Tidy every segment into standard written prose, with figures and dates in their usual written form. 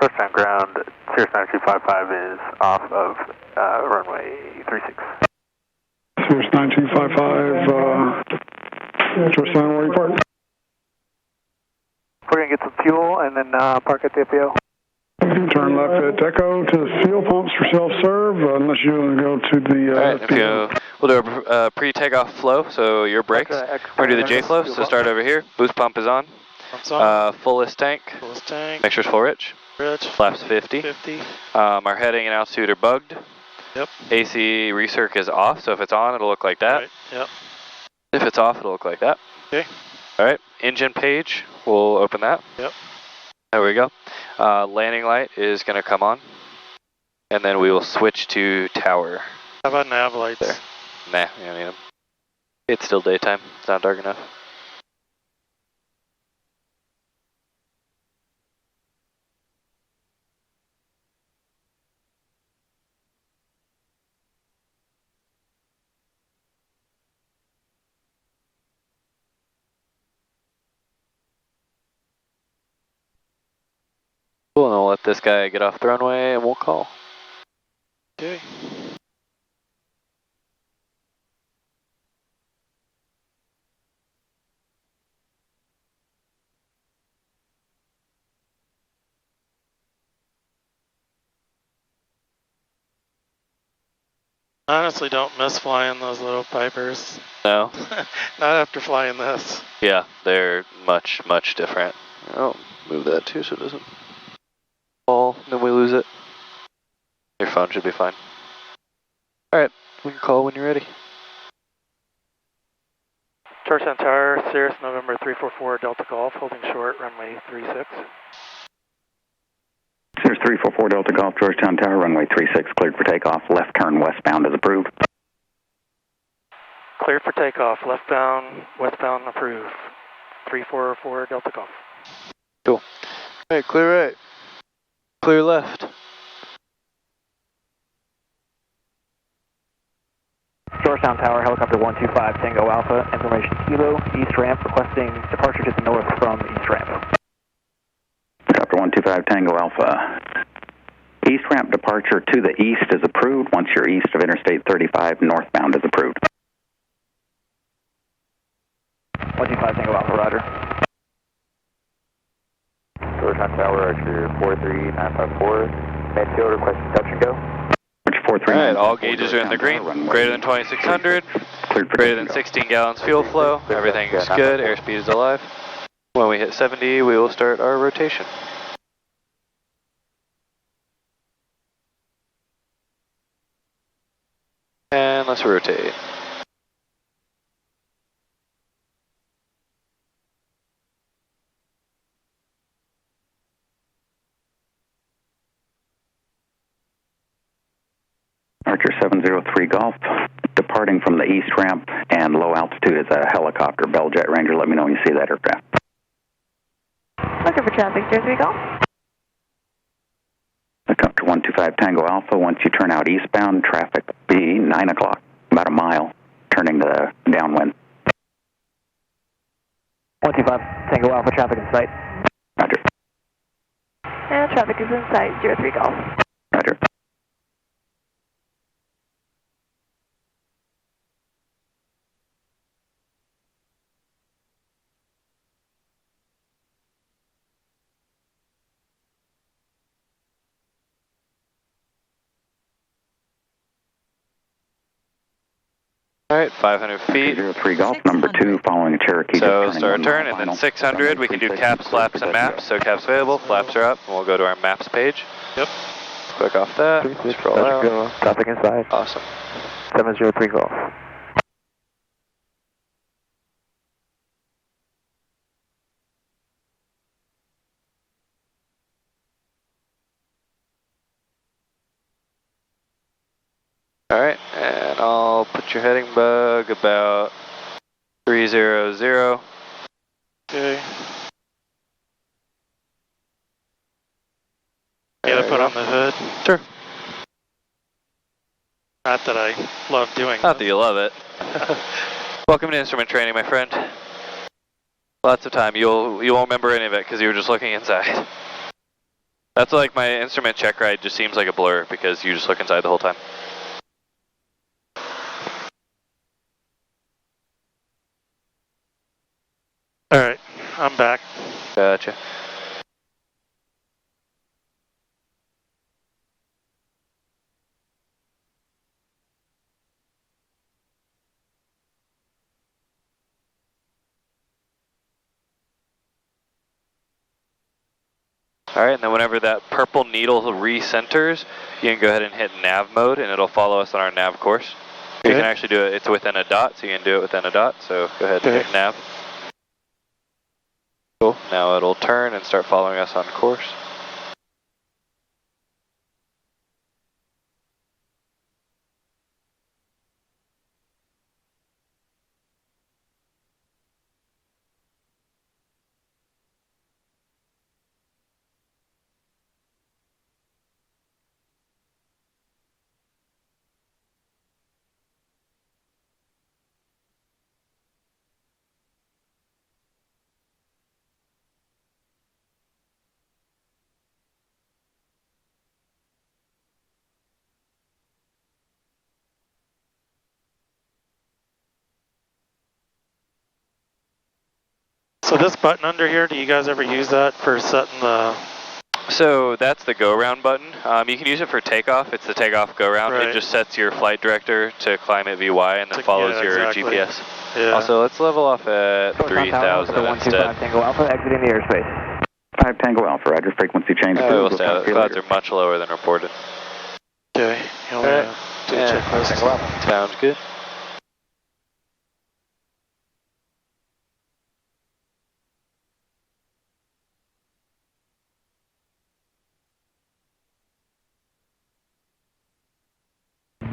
Touchdown ground, Cirrus N344DG is off of runway 36. Cirrus N344DG, touchdown, where you park? We're going to get some fuel and then park at the FBO. Turn left at Echo to the fuel pumps for self-serve, unless you want to go to the... Alright, we'll do a pre-takeoff flow, so your brakes. We're going to do the J-flow, so start over here. Boost pump is on. Fullest tank. Make sure it's full rich. Flaps 50. Our heading and altitude are bugged. Yep. AC recirc is off, so if it's on, it'll look like that. Right. Yep. If it's off, it'll look like that. Okay. Alright, engine page, we'll open that. Yep. There we go. Landing light is going to come on. And then we will switch to tower. How about nav lights? There. Nah, we don't need them. It's still daytime. It's not dark enough. Cool, and we'll let this guy get off the runway and we'll call. Okay. Honestly, don't miss flying those little Pipers. No? Not after flying this. Yeah, they're much, much different. Oh, move that too so it doesn't fall, then we lose it. Your phone should be fine. Alright, we can call when you're ready. Touchdown Tower, Cirrus November 344 Delta Golf, holding short, runway 36. Cirrus 344 Delta Golf, Georgetown Tower, runway 36, cleared for takeoff, left turn westbound as approved. Cleared for takeoff, leftbound, westbound approved. 344 Delta Golf. Cool. Alright, clear right. Clear left. Georgetown Tower, helicopter 125 Tango Alpha, information Kilo, east ramp, requesting departure to the north from east ramp. Helicopter 125 Tango Alpha. East ramp departure to the east is approved. Once you're east of Interstate 35, northbound is approved. 125 Tango Alpha, roger. Georgetown Tower, Archer 43954, Mansfield requesting touch and go. Alright, all gauges are in the green, greater than 2600, greater than 16 gallons fuel flow, everything's good, airspeed is alive. When we hit 70, we will start our rotation. And let's rotate. Archer 703 Golf, departing from the east ramp and low altitude is a helicopter. Belljet Ranger, let me know when you see that aircraft. Looking for traffic, 03 Golf. Helicopter 125 Tango Alpha, once you turn out eastbound, traffic will be 9 o'clock, about a mile, turning to the downwind. 125 Tango Alpha, traffic in sight. Roger. And traffic is in sight, 03 Golf. Roger. Alright, 500 feet. 03 Golf, number 2, following a Cherokee. So start a turn, and then 600, we can do caps, flaps, and maps. So caps available, flaps are up, and we'll go to our maps page. Yep. Click off that, scroll out. Traffic inside. Awesome. 703 Golf. Alright, and I'll put your heading bug about 300. Okay. Gotta put on the hood. Sure. Not that I love doing Not that you love it. Welcome to instrument training, my friend. Lots of time. You won't remember any of it because you were just looking inside. That's like my instrument check ride just seems like a blur because you just look inside the whole time. Alright, I'm back. Gotcha. Alright, and then whenever that purple needle recenters, you can go ahead and hit nav mode and it'll follow us on our nav course. You can actually do it, it's within a dot, so you can do it within a dot, so go ahead and hit nav. Cool, now it'll turn and start following us on course. So this button under here, do you guys ever use that for setting the... So that's the go-round button. You can use it for takeoff. It's the takeoff go-round. Right. It just sets your flight director to climate VY and then follows your GPS. Yeah. Also, let's level off at 3,000 instead. Tango Alpha, exiting the airspace. 5 Tango Alpha, roger, frequency change. Clouds are much lower than reported. Okay, you want to do a checklist? Sounds good.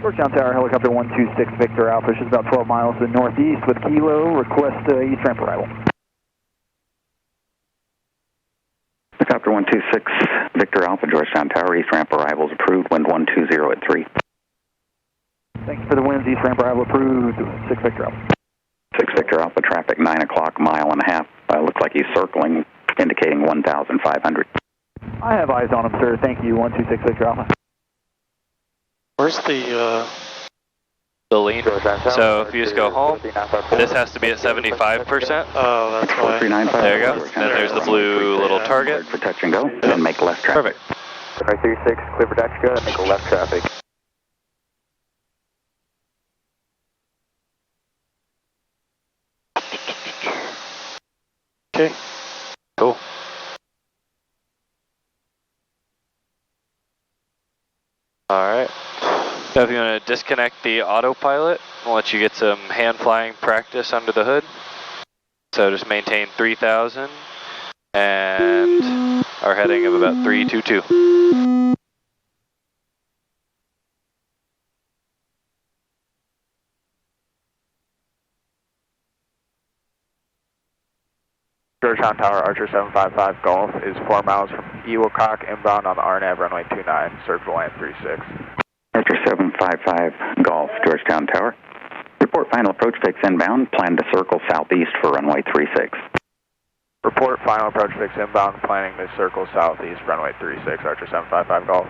Georgetown Tower, helicopter 126 Victor Alpha, is about 12 miles to the northeast with Kilo, request east ramp arrival. Helicopter 126 Victor Alpha, Georgetown Tower, east ramp arrivals approved, wind 120 at 3. Thank you for the winds, east ramp arrival approved, 6 Victor Alpha. 6 Victor Alpha, traffic 9 o'clock, mile and a half. Looks like he's circling, indicating 1,500. I have eyes on him, sir. Thank you, 126 Victor Alpha. Where's the lean? So if you just go home, this has to be at 75%. Oh, that's why. There you go. Then there's the blue little target. For touch and go, and make left traffic. Perfect. 36, clear for touch and go, and make a left traffic. Okay. Cool. Alright. So if you want to disconnect the autopilot, we'll let you get some hand flying practice under the hood. So just maintain 3,000 and our heading of about 322. Georgetown Tower, Archer 755 Golf is 4 miles from Ewilcock, inbound on the RNAV runway 29, circle land 36. Archer 755 Golf, Georgetown Tower. Report final approach fix inbound, plan to circle southeast for runway 36. Report final approach fix inbound, planning to circle southeast, runway 36, Archer 755 Golf.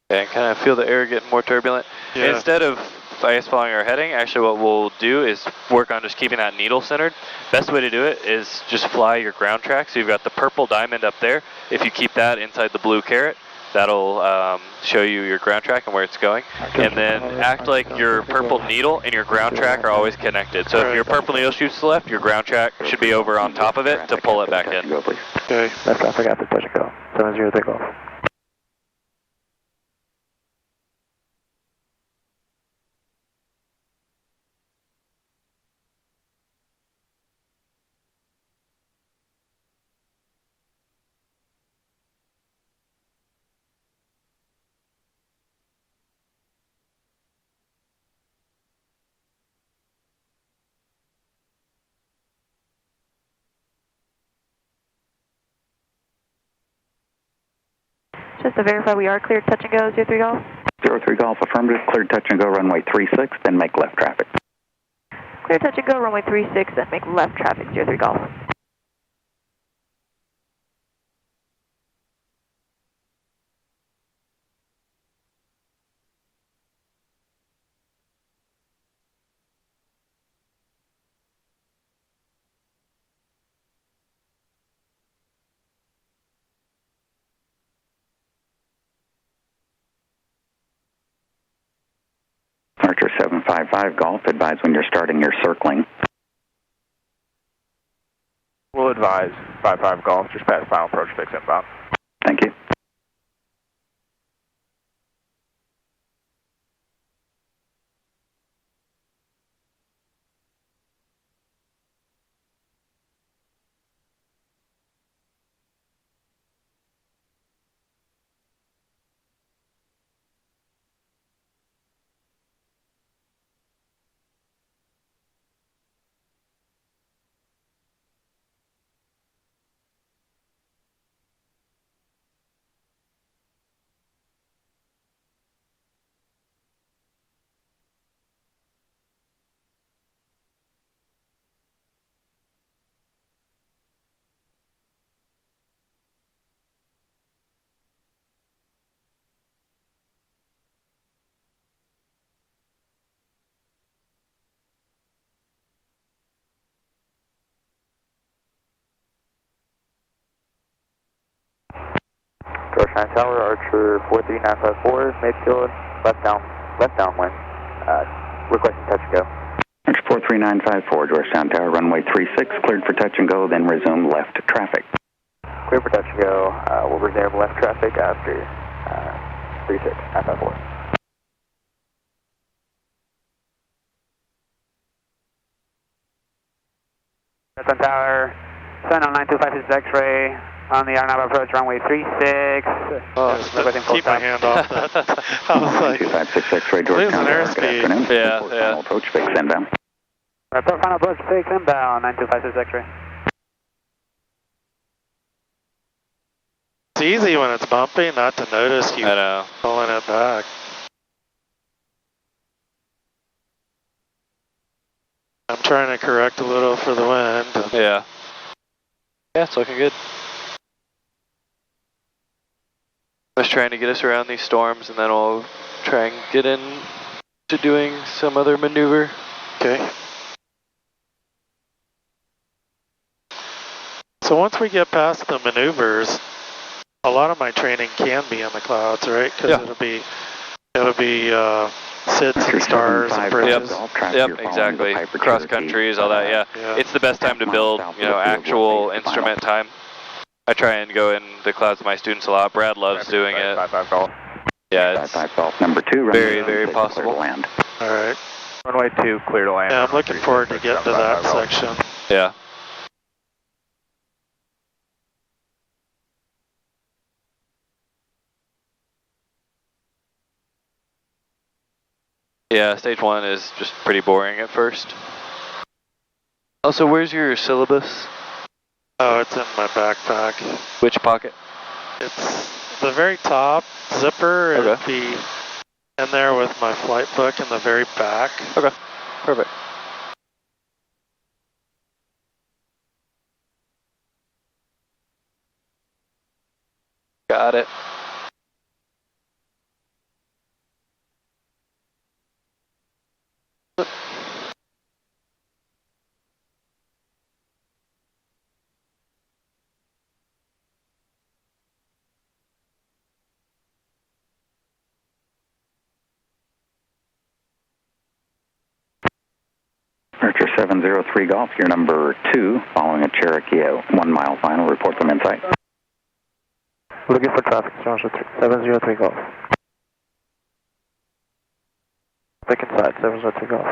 And kind of feel the air getting more turbulent. Yeah. Instead of, I guess, following our heading, actually what we'll do is work on just keeping that needle centered. Best way to do it is just fly your ground track. So you've got the purple diamond up there. If you keep that inside the blue caret, that'll show you your ground track and where it's going. And then act like your purple needle and your ground track are always connected. So if your purple needle shoots to the left, your ground track should be over on top of it to pull it back in. Okay. Left traffic after touch and go, 70 takeoff. Just to verify we are cleared touch and go, 03 Golf. 03 Golf, affirmative, cleared touch and go, runway 36, then make left traffic. Clear touch and go, runway 36, then make left traffic, 03 Golf. Archer 755 Golf, advise when you're starting your circling. We'll advise 55 Golf, just past final approach fix inbound. Thank you. Georgetown Tower, Archer 43954, midfield, left downwind, requesting touch and go. Archer 43954, Georgetown Tower, runway 36, cleared for touch and go, then resume left traffic. Clear for touch and go, we'll reserve left traffic after 36954. Georgetown Tower, sign on 9256 X-ray. On the Arnab approach, runway 36. Keep my hand off that. I was like, 256 X-ray, Georgetown Tower, good afternoon. Yeah, Final approach fix inbound. Report final approach fix inbound, 9256 X-ray. it's easy when it's bumpy not to notice you I know. pulling it back. I'm trying to correct a little for the wind. Yeah. Yeah, it's looking good. I was trying to get us around these storms, and then we'll try and get in to doing some other maneuver. Okay. So once we get past the maneuvers, a lot of my training can be in the clouds, right? Because Yeah. it'll be SIDS and stars and bridges. Yep, exactly. Cross countries, all that. Yeah. It's the best time to build, actual instrument time. I try and go in the clouds with my students a lot. Brad loves doing it. 55 Golf. Yeah, it's 55 Golf, number 2, very, very possible. land. All right. Runway 2, clear to land. Yeah, I'm looking forward to getting to that section. Yeah. Yeah, stage 1 is just pretty boring at first. Also, where's your syllabus? Oh, it's in my backpack. Which pocket? It's the very top zipper. Okay. It'd be in there with my flight book in the very back. Okay, perfect. Got it. Archer 703 Golf, your number 2, following a Cherokee 1 mile final, report them in sight. Looking for traffic, 703 Golf. Back inside, 703 Golf.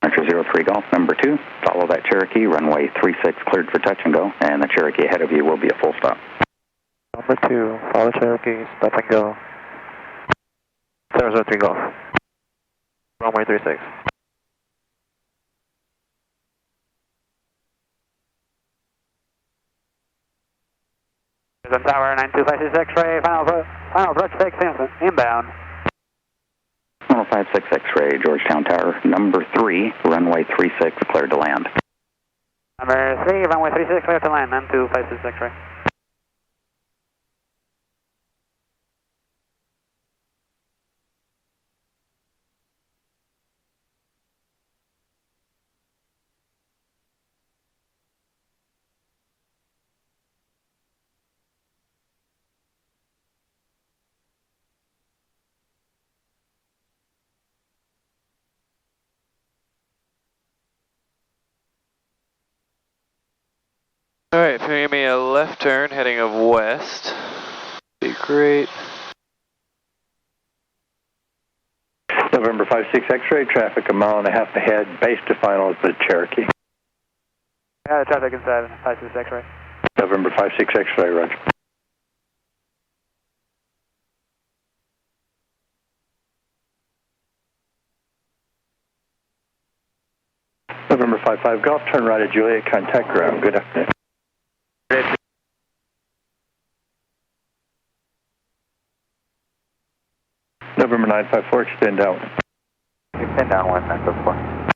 Archer 03 Golf, number 2, follow that Cherokee, runway 36, cleared for touch and go, and the Cherokee ahead of you will be a full stop. Number 2, follow Cherokee, stop and go. 703 Golf. Runway 36. Cirrus Tower 9256 X-ray, final approach fix inbound. 1056 X-ray, Georgetown Tower, number 3, runway 36, cleared to land. Number 3, runway 36, cleared to land, 9256 X-ray. Alright, if you give me a left turn heading of west, be great. November 56 X-ray, traffic a mile and a half ahead, base to final at the Cherokee. Yeah, traffic inside 56 X-ray. November 56 X-ray, roger. November 55 Golf, turn right at Juliet, contact ground. Good afternoon. November 954, extend down. Extend downwind, 954.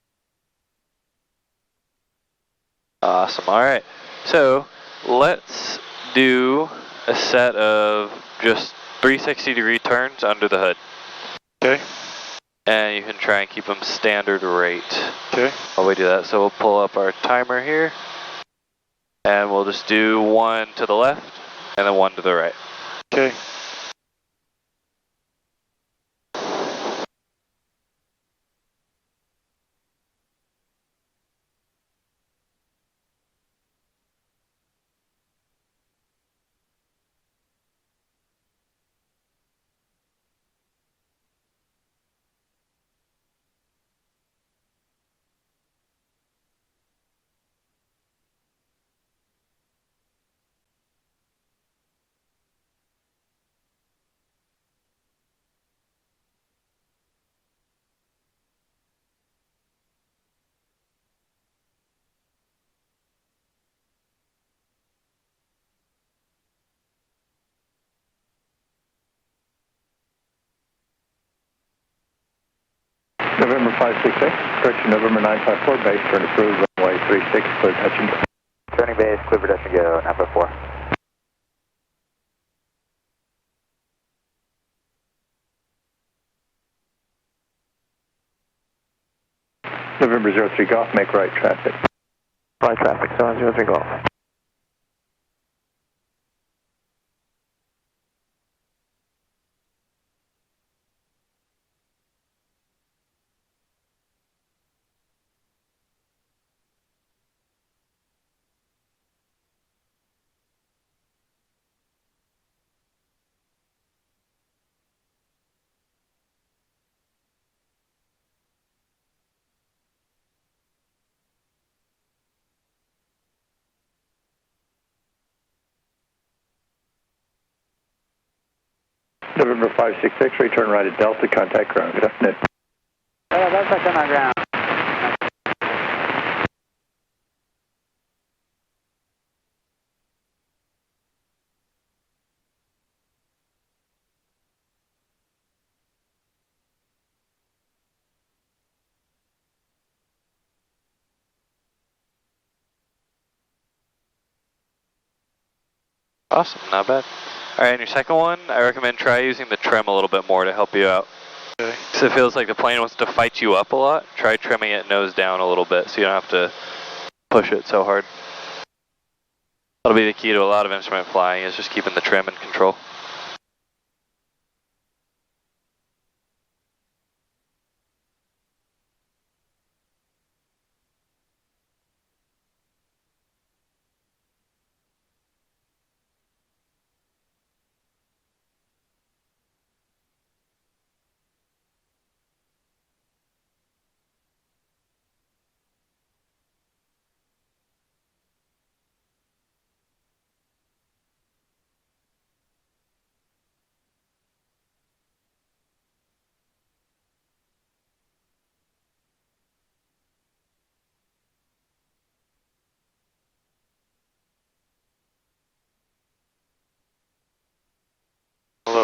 Awesome, alright. So, let's do a set of just 360-degree turns under the hood. Okay. And you can try and keep them standard rate. Okay. While we do that, so we'll pull up our timer here. And we'll just do one to the left, and then one to the right. Okay. November 566, correction, November 954, base turn approved, runway 36, clear touch and go. Turning base, clear for touch and go, 954. November 03 Golf, make right traffic. Right traffic, 703 Golf. November 566, return right at Delta, contact ground. Good afternoon. That's on our ground. Awesome, not bad. Alright, and your second one, I recommend try using the trim a little bit more to help you out. Okay. So it feels like the plane wants to fight you up a lot. Try trimming it nose down a little bit so you don't have to push it so hard. That'll be the key to a lot of instrument flying, is just keeping the trim in control.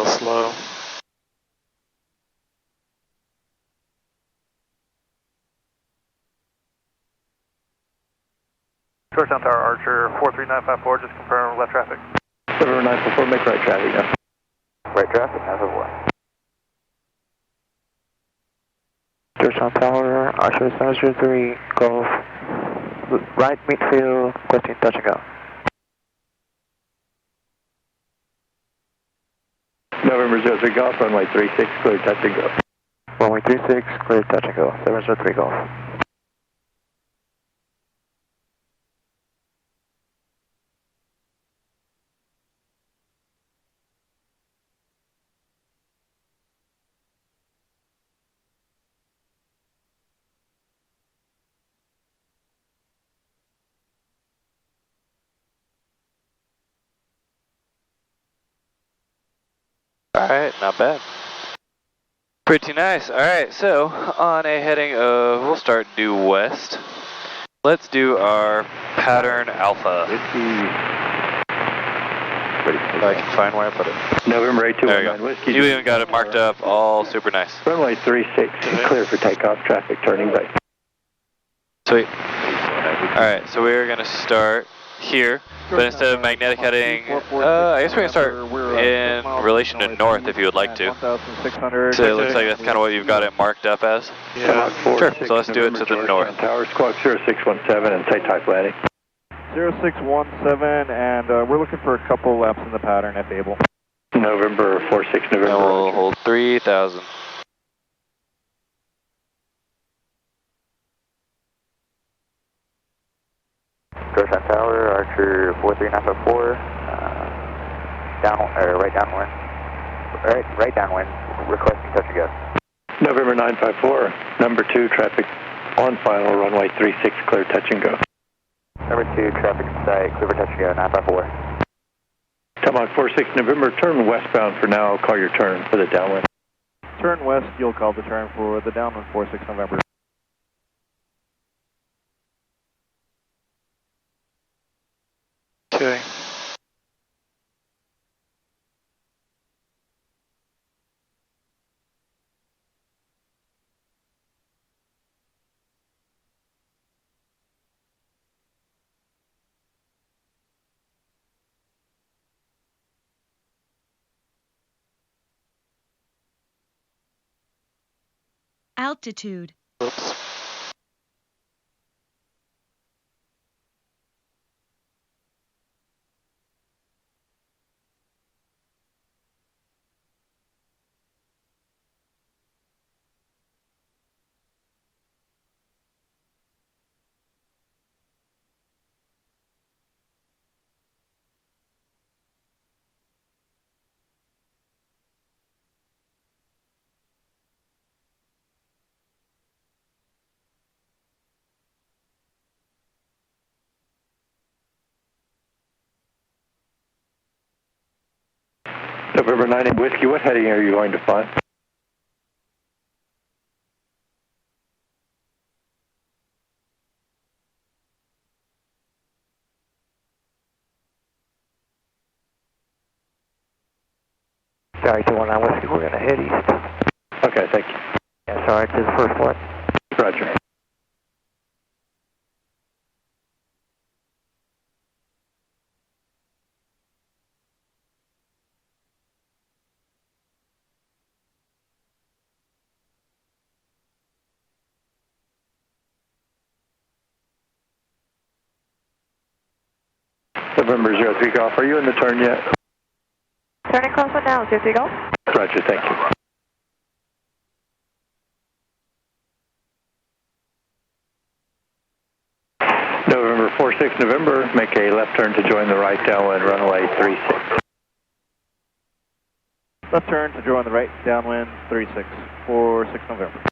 little slow. Georgetown Tower, Archer 43954, just confirm left traffic. November 944, make right traffic now. Right traffic, 944. Georgetown Tower, Archer 703, Golf, right midfield, requesting touch and go. November 03 Golf, runway 36, clear touch and go. Runway 36, clear touch and go, 703 Golf. Alright, not bad. Pretty nice. Alright, so on a heading of, we'll start due west. Let's do our pattern alpha. If I can find where I put it. November There you 8219 go. Whiskey. You even got it marked up, all super nice. Runway 36, clear for takeoff, traffic turning right. Sweet. Alright, so we're going to start here, but instead of magnetic heading, I guess we're going to start in relation to north if you would like to. So it looks like that's kind of what you've got it marked up as. Yeah. Sure, so let's do it to the north. Tower, squawk 0617 and say type landing. 0617, and we're looking for a couple laps in the pattern if able. November 46, November. And we'll hold 3,000. Georgetown Tower, Archer 43954, right downwind, requesting touch and go. November 954, number 2, traffic on final, runway 36, clear touch and go. Number 2, traffic site, clear for touch and go, 954. Tomahawk 46, November, turn westbound for now, call your turn for the downwind. Turn west, you'll call the turn for the downwind 46 November. Okay. Altitude. Oops. November 98 Whiskey, what heading are you going to fly? Sorry, 219 Whiskey, we're going to head east. Okay, thank you. Yeah, sorry, to the first one. Roger. November 03 Golf, are you in the turn yet? Turning crosswind now, 03 Golf. Roger, thank you. November 46 November, make a left turn to join the right downwind runway 36. Left turn to join the right downwind 36, 46 November.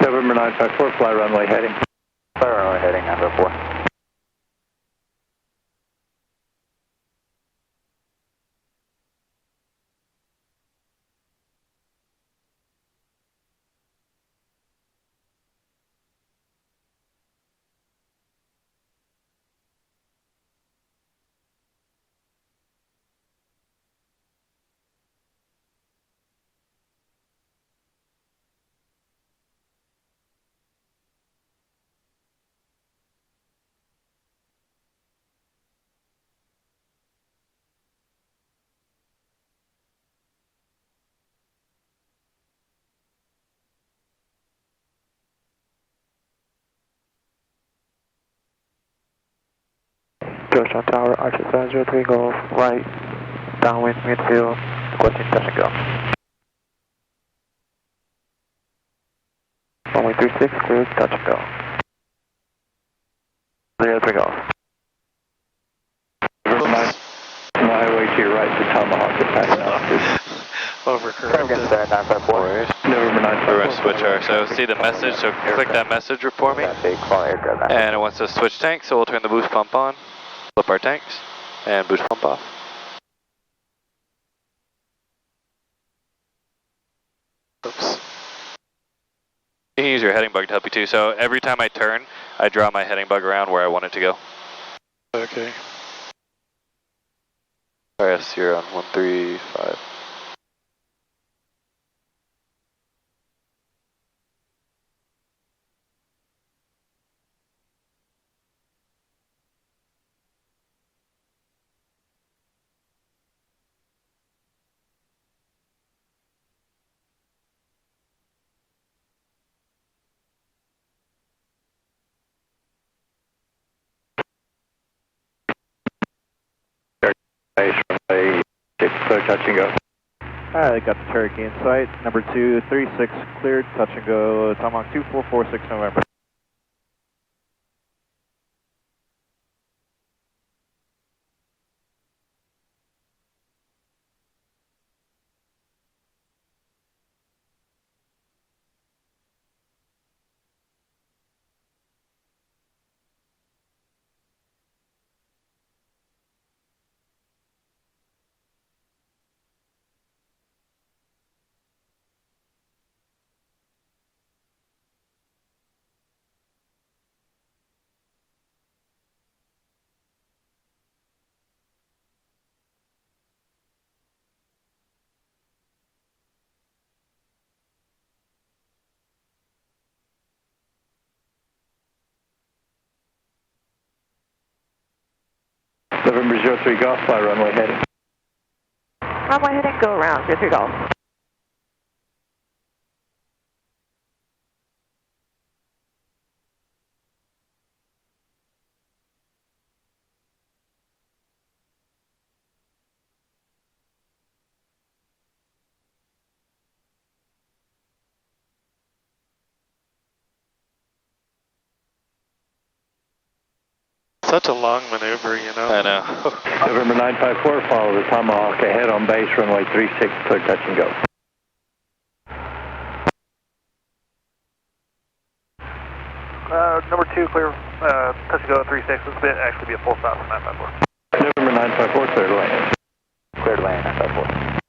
November 954, fly runway heading. Fly runway heading, 954. Georgetown Tower, Archer 703 Golf, right, downwind, midfield, requesting touch and go. Runway 36, clear, touch and go. 03 Golf. Highway to your right for Tomahawk attack. Overcorrected. November 954. We're going to switch our, so see the message, so click that message for me. And it wants to switch tanks, so we'll turn the boost pump on, flip our tanks, and boost pump off. Oops. You can use your heading bug to help you too, so every time I turn, I draw my heading bug around where I want it to go. Okay. RS, you're on 135. Runway 6, clear, touch and go. Alright, got the Cherokee in sight. Number 236, cleared, touch and go. Tomahawk 2446 November. November 03 Golf, fly runway heading. Runway heading, go around, 03 Golf. Such a long maneuver, you know. I know. November 954, follow the Tomahawk ahead on base, runway 36, clear, touch and go. Number 2, clear, touch and go at 36. This will actually be a full stop from 954. November 954, clear to land. Clear to land, 954.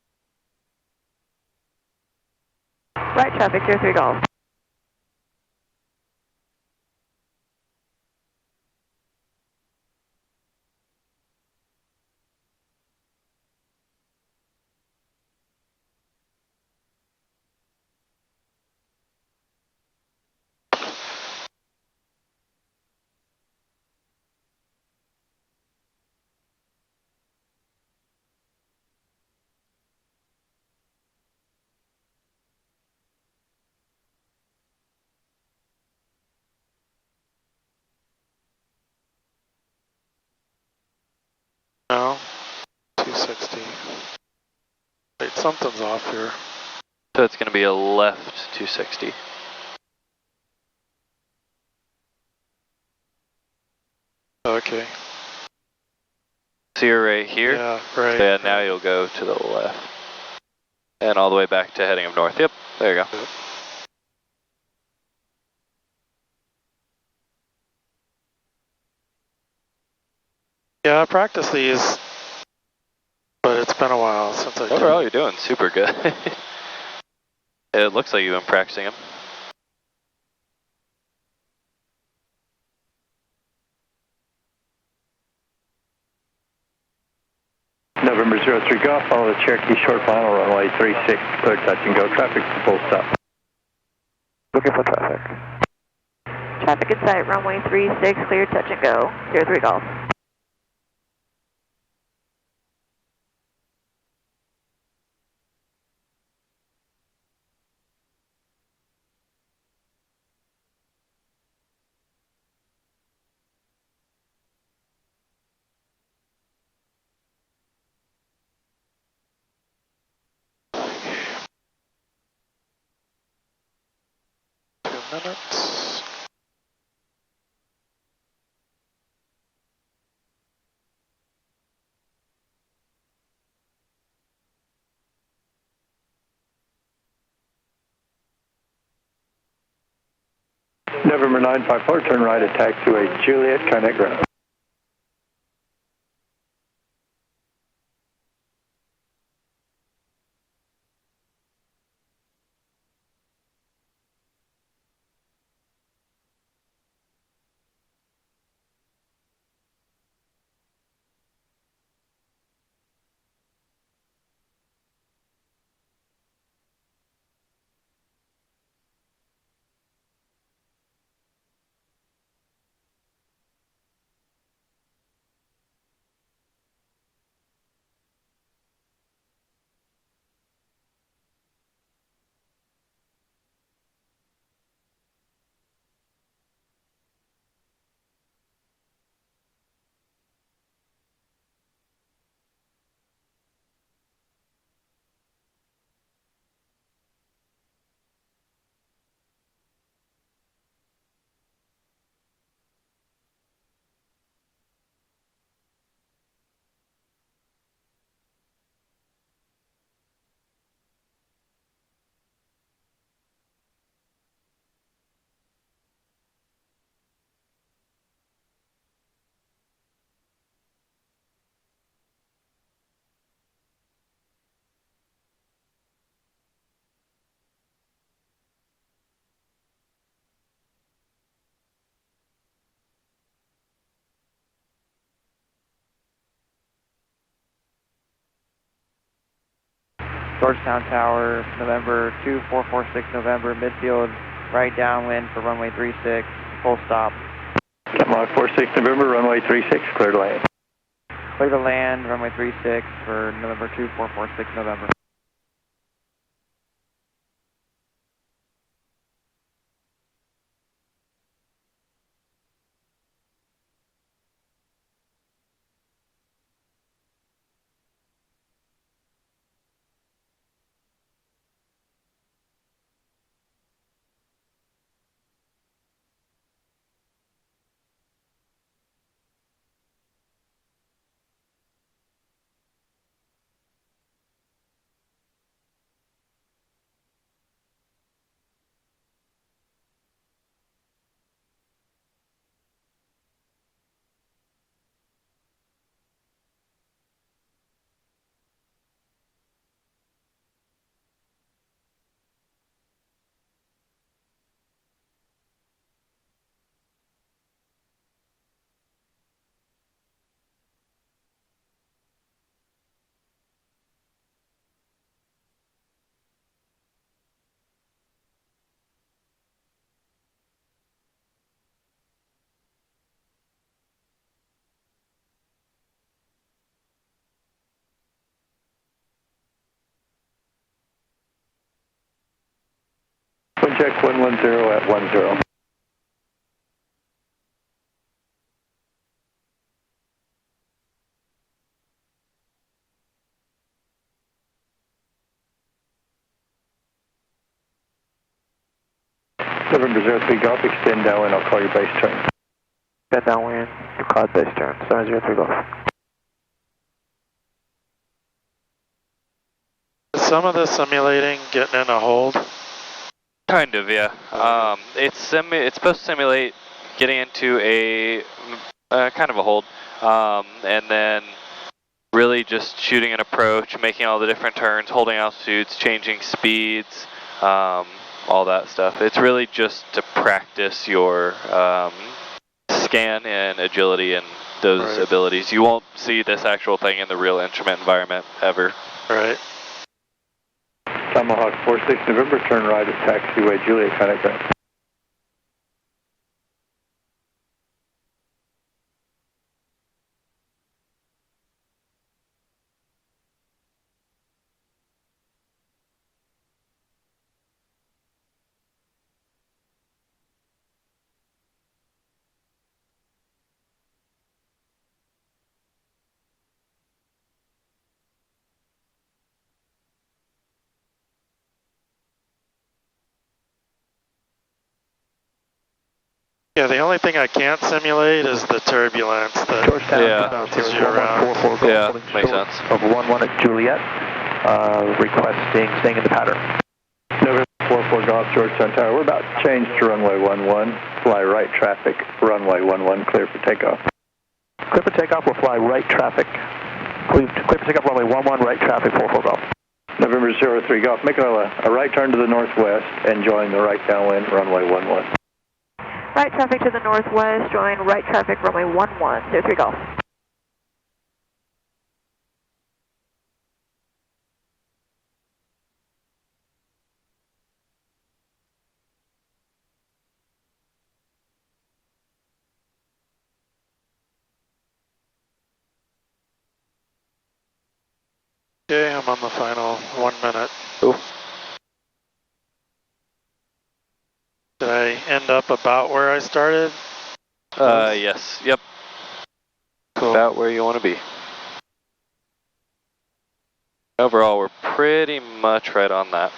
Right traffic, 03 Golf. No. 260. Wait, something's off here. So it's going to be a left 260. Okay. So you're right here? Yeah, right. So yeah, now you'll go to the left. And all the way back to heading of north. Yep, there you go. Yep. Yeah, I practice these, but it's been a while since I did. Overall, you're doing super good. It looks like you've been practicing them. November 03 Golf, follow the Cherokee short final, runway 36, clear, touch and go. Traffic full stop. Looking for traffic. Traffic in sight, runway 36, clear, touch and go, 03 Golf. minutes. November 954, turn right at taxiway Juliet, contact ground. Georgetown Tower, November 2446 November, midfield, right downwind for runway 36, full stop. Camelot 46 November, runway 36, clear to land. Clear to land, runway 36 for November 2446 November. Wind check 110 at 10. November 03 Golf, extend downwind, I'll call your base turn. Extend downwind, cloud base turn, 703 Golf. Is some of the simulating getting in a hold? Kind of, yeah. It's supposed to simulate getting into a kind of a hold, and then really just shooting an approach, making all the different turns, holding altitudes, changing speeds, all that stuff. It's really just to practice your scan and agility and those abilities. You won't see this actual thing in the real instrument environment ever. Right. Tomahawk 46 November, turn right at taxiway Juliet, contact ground. Yeah, the only thing I can't simulate is the turbulence that bounces you around. Yeah, makes sense. Over 11 at Juliet, requesting staying in the pattern. November 44 Golf, Georgetown Tower. We're about to change to runway 11. Fly right traffic, runway 11, clear for takeoff. Clear for takeoff, we'll fly right traffic. Clear for takeoff, runway 11, right traffic, 44 Golf. November 03 Golf, making a right turn to the northwest and join the right downwind, runway 11. Right traffic to the northwest, join right traffic runway 11, 03 Golf. Okay, I'm on the final 1 minute. Cool. Did I end up about where I started? Yes, yep. Cool. About where you want to be. Overall, we're pretty much right on that.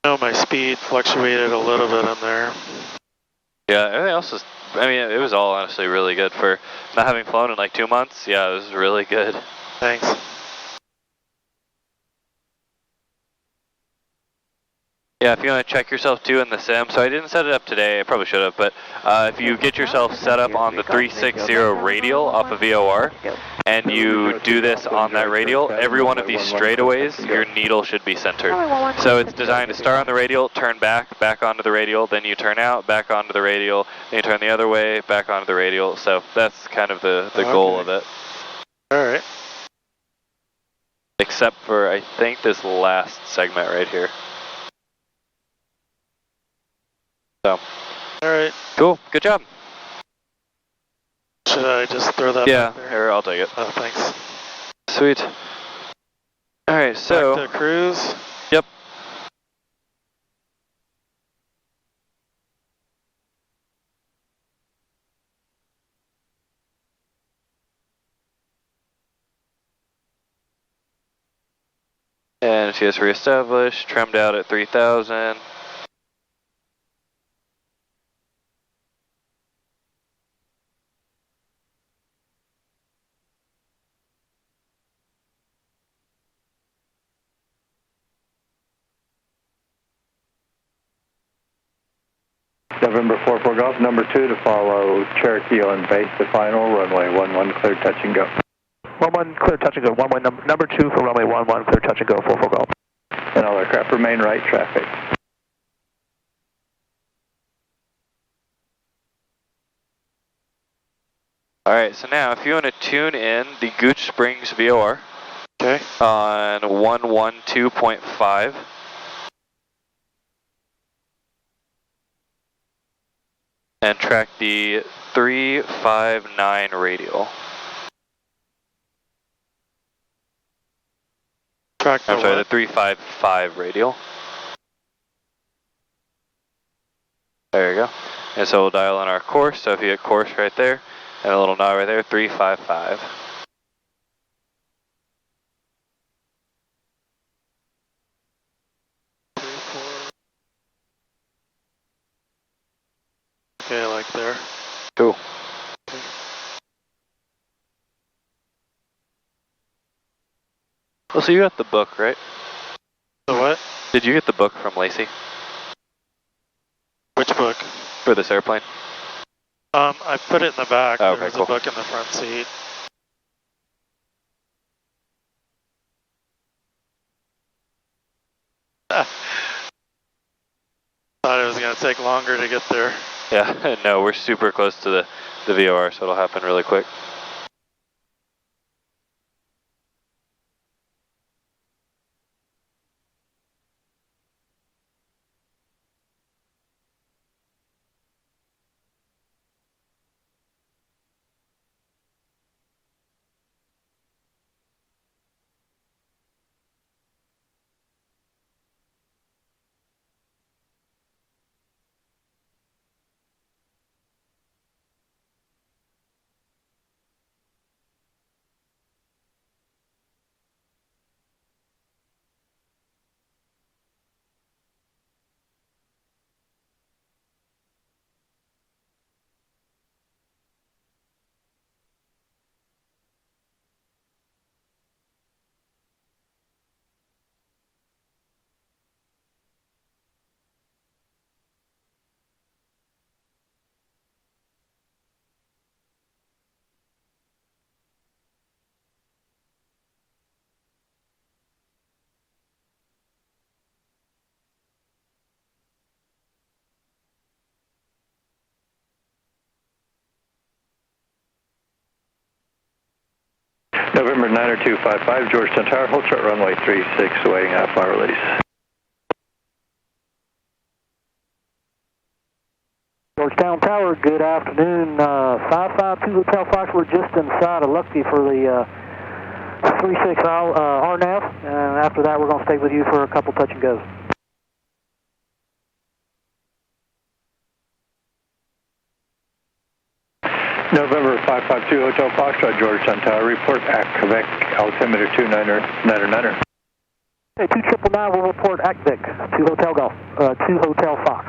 I know my speed fluctuated a little bit in there. Yeah, everything else is, I mean, it was all honestly really good for not having flown in like 2 months. Yeah, it was really good. Thanks. Yeah, if you want to check yourself too in the sim, so I didn't set it up today, I probably should have, but if you get yourself set up on the 360 radial off of VOR, and you do this on that radial, every one of these straightaways, your needle should be centered. So it's designed to start on the radial, turn back onto the radial, then you turn out, back onto the radial, then you turn the other way, back onto the radial, so that's kind of the goal of it. Alright. Except for, I think, this last segment right here. So. Alright. Cool, good job. Should I just throw that back there? Yeah, here, I'll take it. Oh, thanks. Sweet. Alright, so. Back to cruise? Yep. And she has reestablished, trimmed out at 3,000. November 44 Golf, number 2 to follow Cherokee on base to final, runway 11, clear touch and go. 11, clear touch and go. Number 2 for runway 11, clear touch and go, 44 Golf. And all aircraft remain right traffic. Alright, so now if you want to tune in the Gooch Springs VOR, okay, on 112.5. And track the 359 radial. Track the I'm sorry, what? the 355 radial. There you go. And so we'll dial in our course. So if you hit course right there, and a little nod right there, 355. Okay, like there. Cool. Well, so you got the book, right? The what? Did you get the book from Lacey? Which book? For this airplane? I put it in the back. Oh, okay, There's cool. a book in the front seat. Thought it was going to take longer to get there. Yeah, no, we're super close to the VOR, so it'll happen really quick. November 90255, Georgetown Tower, hold short runway 36, awaiting IFR release. Georgetown Tower, good afternoon. 552 Hotel Fox, we're just inside of Lucky for the 36 RNAV, and after that we're going to stay with you for a couple touch and goes. November 552 Hotel Foxtrot, Georgetown Tower, report Quebec, altimeter 29er. Hey, 2999 will report Quebec, 2 Hotel Golf, 2 Hotel Fox.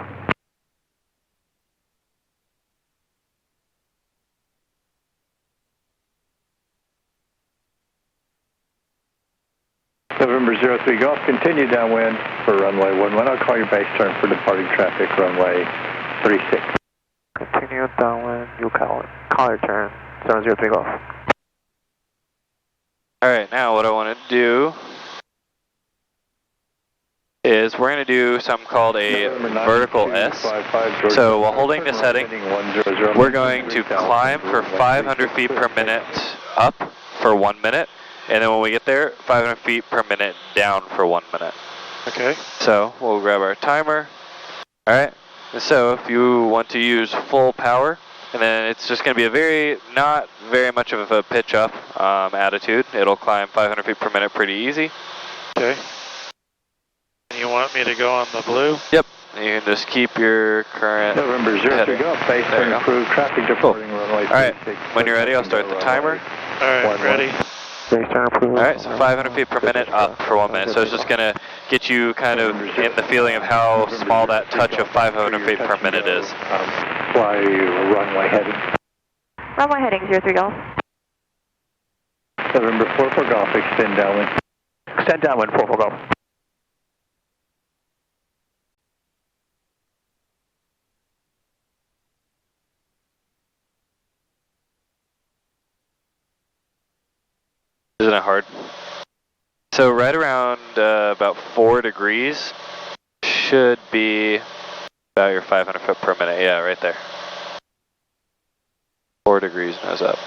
November 03 Golf, continue downwind for runway 11. I'll call your base turn for departing traffic, runway 36. Continue downwind, you'll call your turn, 703 Golf. Alright, now what I want to do is we're going to do something called a vertical S. So while holding this heading, we're going to climb for 500 feet per minute up for 1 minute. And then when we get there, 500 feet per minute down for 1 minute. Okay. So we'll grab our timer. Alright. So if you want to use full power, and then it's just going to be not very much of a pitch up attitude. It'll climb 500 feet per minute pretty easy. Okay. And you want me to go on the blue? Yep. You can just keep your current November 03 Golf, base turn approved, traffic departing runway 36. Alright. When you're ready, I'll start the timer. Alright, ready. Alright, so 500 feet per minute up for 1 minute. So it's just going to get you kind of in the feeling of how small that touch of 500 feet per minute is. Fly runway heading. Runway heading 03 Golf. November 44 Golf, extend downwind. Extend downwind, 44 Golf. Isn't it hard? So right around about 4 degrees should be about your 500 foot per minute. Yeah, right there. 4 degrees nose up.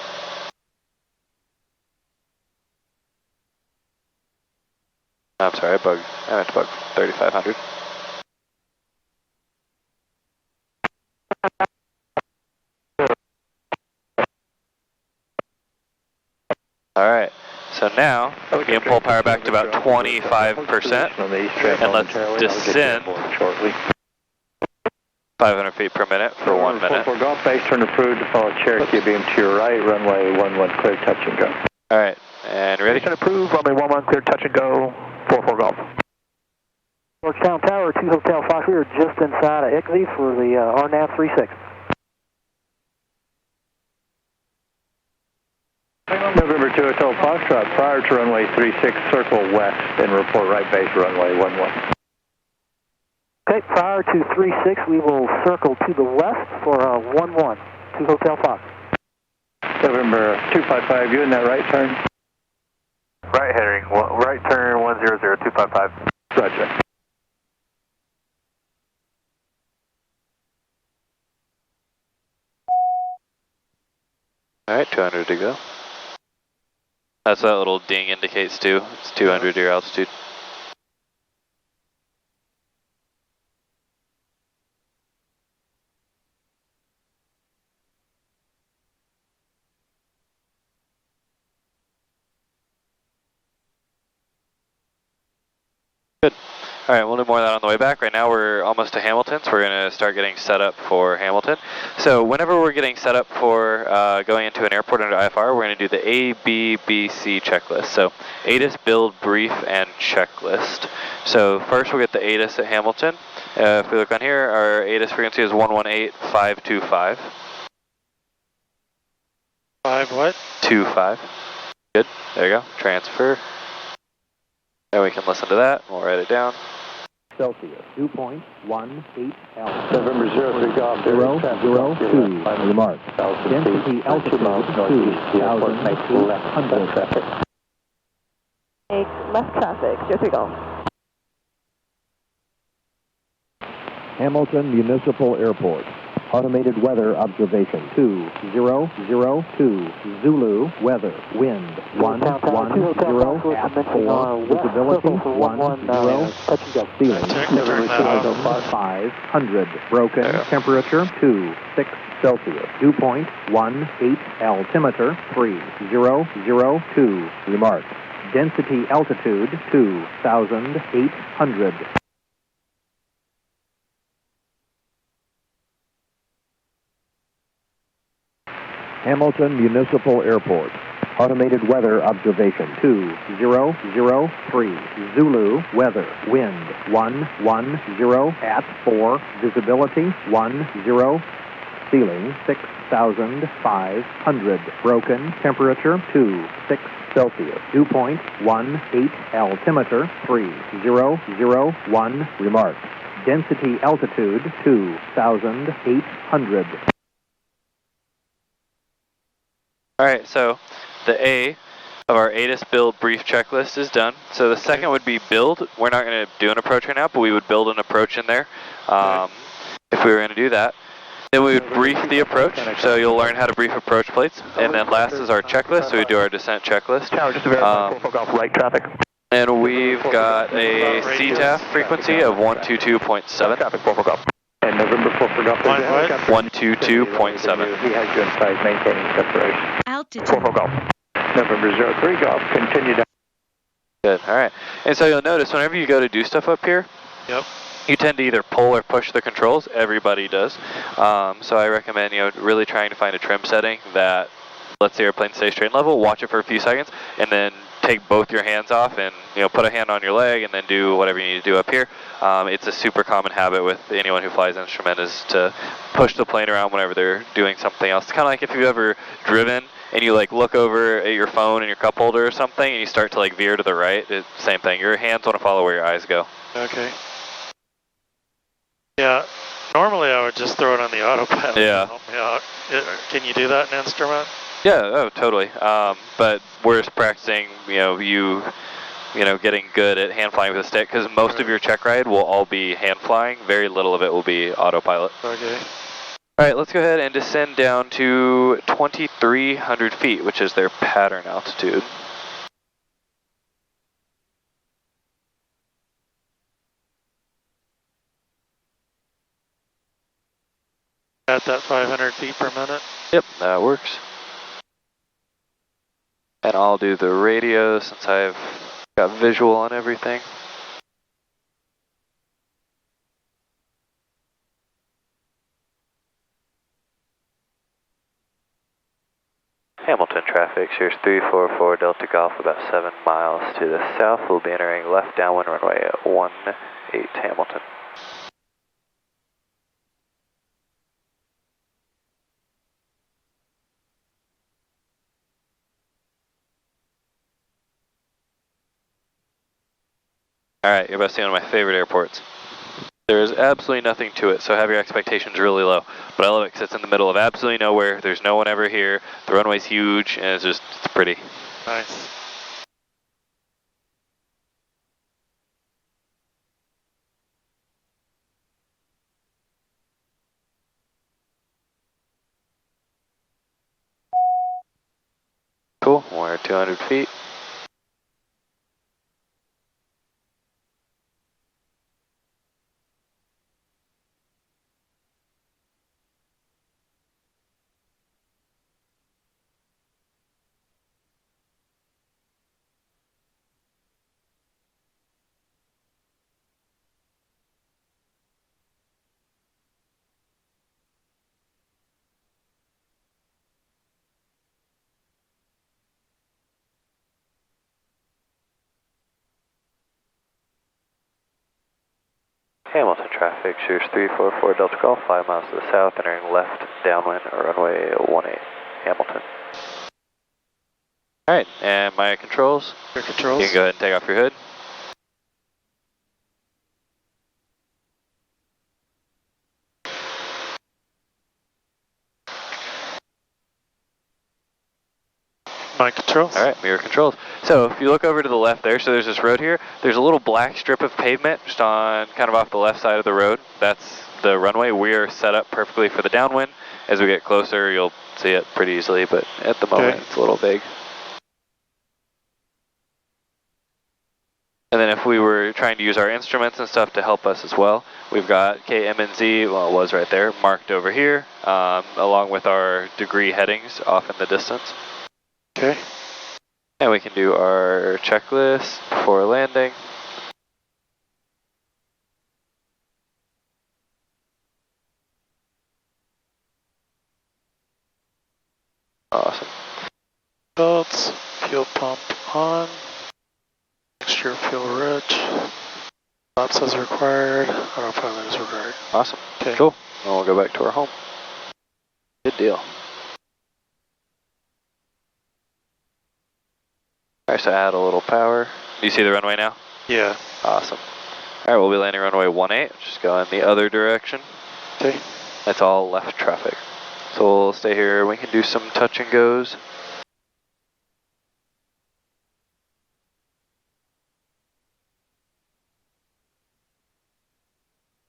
I'm sorry, I meant to bug 3,500. Alright. So now, we can pull power back to about 25%, and let's descend 500 feet per minute for 1 minute. 44 Golf, base turn approved to follow Cherokee beam to your right, runway 11 clear, touch and go. Alright, and ready? Base turn approved, runway 11 clear, touch and go, 44 Golf. Georgetown Tower, 2 Hotel Fox, we are just inside of ICV for the RNAV 36. November 2 Hotel Foxtrot, prior to runway 36, circle west and report right base runway 11. Okay, prior to 36, we will circle to the west for 11, 2 Hotel Fox. November 255, you in that right turn? Right heading, right turn 100255. Roger. Alright, 200 to go. That's what that little ding indicates too. It's 200 your altitude. Good. Alright, we'll do more of that on the way back. Right now we're almost to Hamilton, so we're going to start getting set up for Hamilton. So whenever we're getting set up for going into an airport under IFR, we're going to do the A, B, B, C checklist. So ATIS, build, brief, and checklist. So first we'll get the ATIS at Hamilton. If we look on here, our ATIS frequency is 118.525. 5 what? 25. Good. There you go. Transfer. Then we can listen to that. We'll write it down. Celsius, 2.18 L. November 03 Golf, 002, remark. Density altitude 2,000 left traffic. Take left traffic, 03 Golf. Hamilton Municipal Airport. Automated weather observation 2002. Zulu weather. Wind 110 at 4. Visibility 10. Ceiling 500. Broken. Temperature 26 Celsius. Dew point 18. Altimeter 3002. Remark. Density altitude 2,800. Hamilton Municipal Airport. Automated weather observation 2003. Zulu weather. Wind 110 at 4. Visibility 10. Ceiling 6,500. Broken. Temperature 26 Celsius. Dew point 18. Altimeter 3001. Remark. Density altitude 2,800. Alright, so the A of our ATIS build brief checklist is done. So the second would be build. We're not going to do an approach right now, but we would build an approach in there if we were going to do that. Then we would brief the approach, so you'll learn how to brief approach plates. And then last is our checklist, so we do our descent checklist. Right traffic. And we've got a CTAF frequency of 122.7. And November 4 for Golf. 122.7. He has you inside maintaining separation. Altitude. 4 for Golf. November 03 Golf, continue down. Good, alright. And so you'll notice whenever you go to do stuff up here, you tend to either pull or push the controls. Everybody does. So I recommend, really trying to find a trim setting that lets the airplane stay straight and level, watch it for a few seconds, and then take both your hands off and put a hand on your leg and then do whatever you need to do up here. It's a super common habit with anyone who flies instrument is to push the plane around whenever they're doing something else. It's kind of like if you've ever driven and you look over at your phone and your cup holder or something and you start to veer to the right. It's the same thing. Your hands want to follow where your eyes go. Okay. Yeah, normally I would just throw it on the autopilot. Yeah. Can you do that in instrument? Yeah, oh, totally. But we're just practicing, getting good at hand flying with a stick, because most of your check ride will all be hand flying. Very little of it will be autopilot. Okay. All right, let's go ahead and descend down to 2,300 feet, which is their pattern altitude. At that 500 feet per minute? Yep, that works. And I'll do the radio since I've got visual on everything. Hamilton traffic, Cirrus 344 Delta Golf, about 7 miles to the south. We'll be entering left downwind runway at 18 Hamilton. Alright, you're about to see one of my favorite airports. There is absolutely nothing to it, so have your expectations really low. But I love it because it's in the middle of absolutely nowhere. There's no one ever here. The runway's huge, and it's pretty. Nice. Cool, we're at 200 feet. Hamilton traffic, Cirrus 344 Delta Golf, 5 miles to the south, entering left downwind, runway 18 Hamilton. Alright, and my controls. Your controls. You can go ahead and take off your hood. My controls. Alright, mirror controls. So if you look over to the left there, so there's this road here, there's a little black strip of pavement just on kind of off the left side of the road. That's the runway. We are set up perfectly for the downwind. As we get closer, you'll see it pretty easily, but at the moment it's a little vague. And then if we were trying to use our instruments and stuff to help us as well, we've got KMNZ, well, it was right there, marked over here, along with our degree headings off in the distance. Okay. And we can do our checklist before landing. Awesome. Belts, fuel pump on, mixture fuel rich, flaps as required, autopilot is required. Awesome. Okay. Cool. And we'll go back to our home. Good deal. Alright, so add a little power. Do you see the runway now? Yeah. Awesome. Alright, we'll be landing runway 18, just go in the other direction. Okay. That's all left traffic. So we'll stay here, we can do some touch and goes.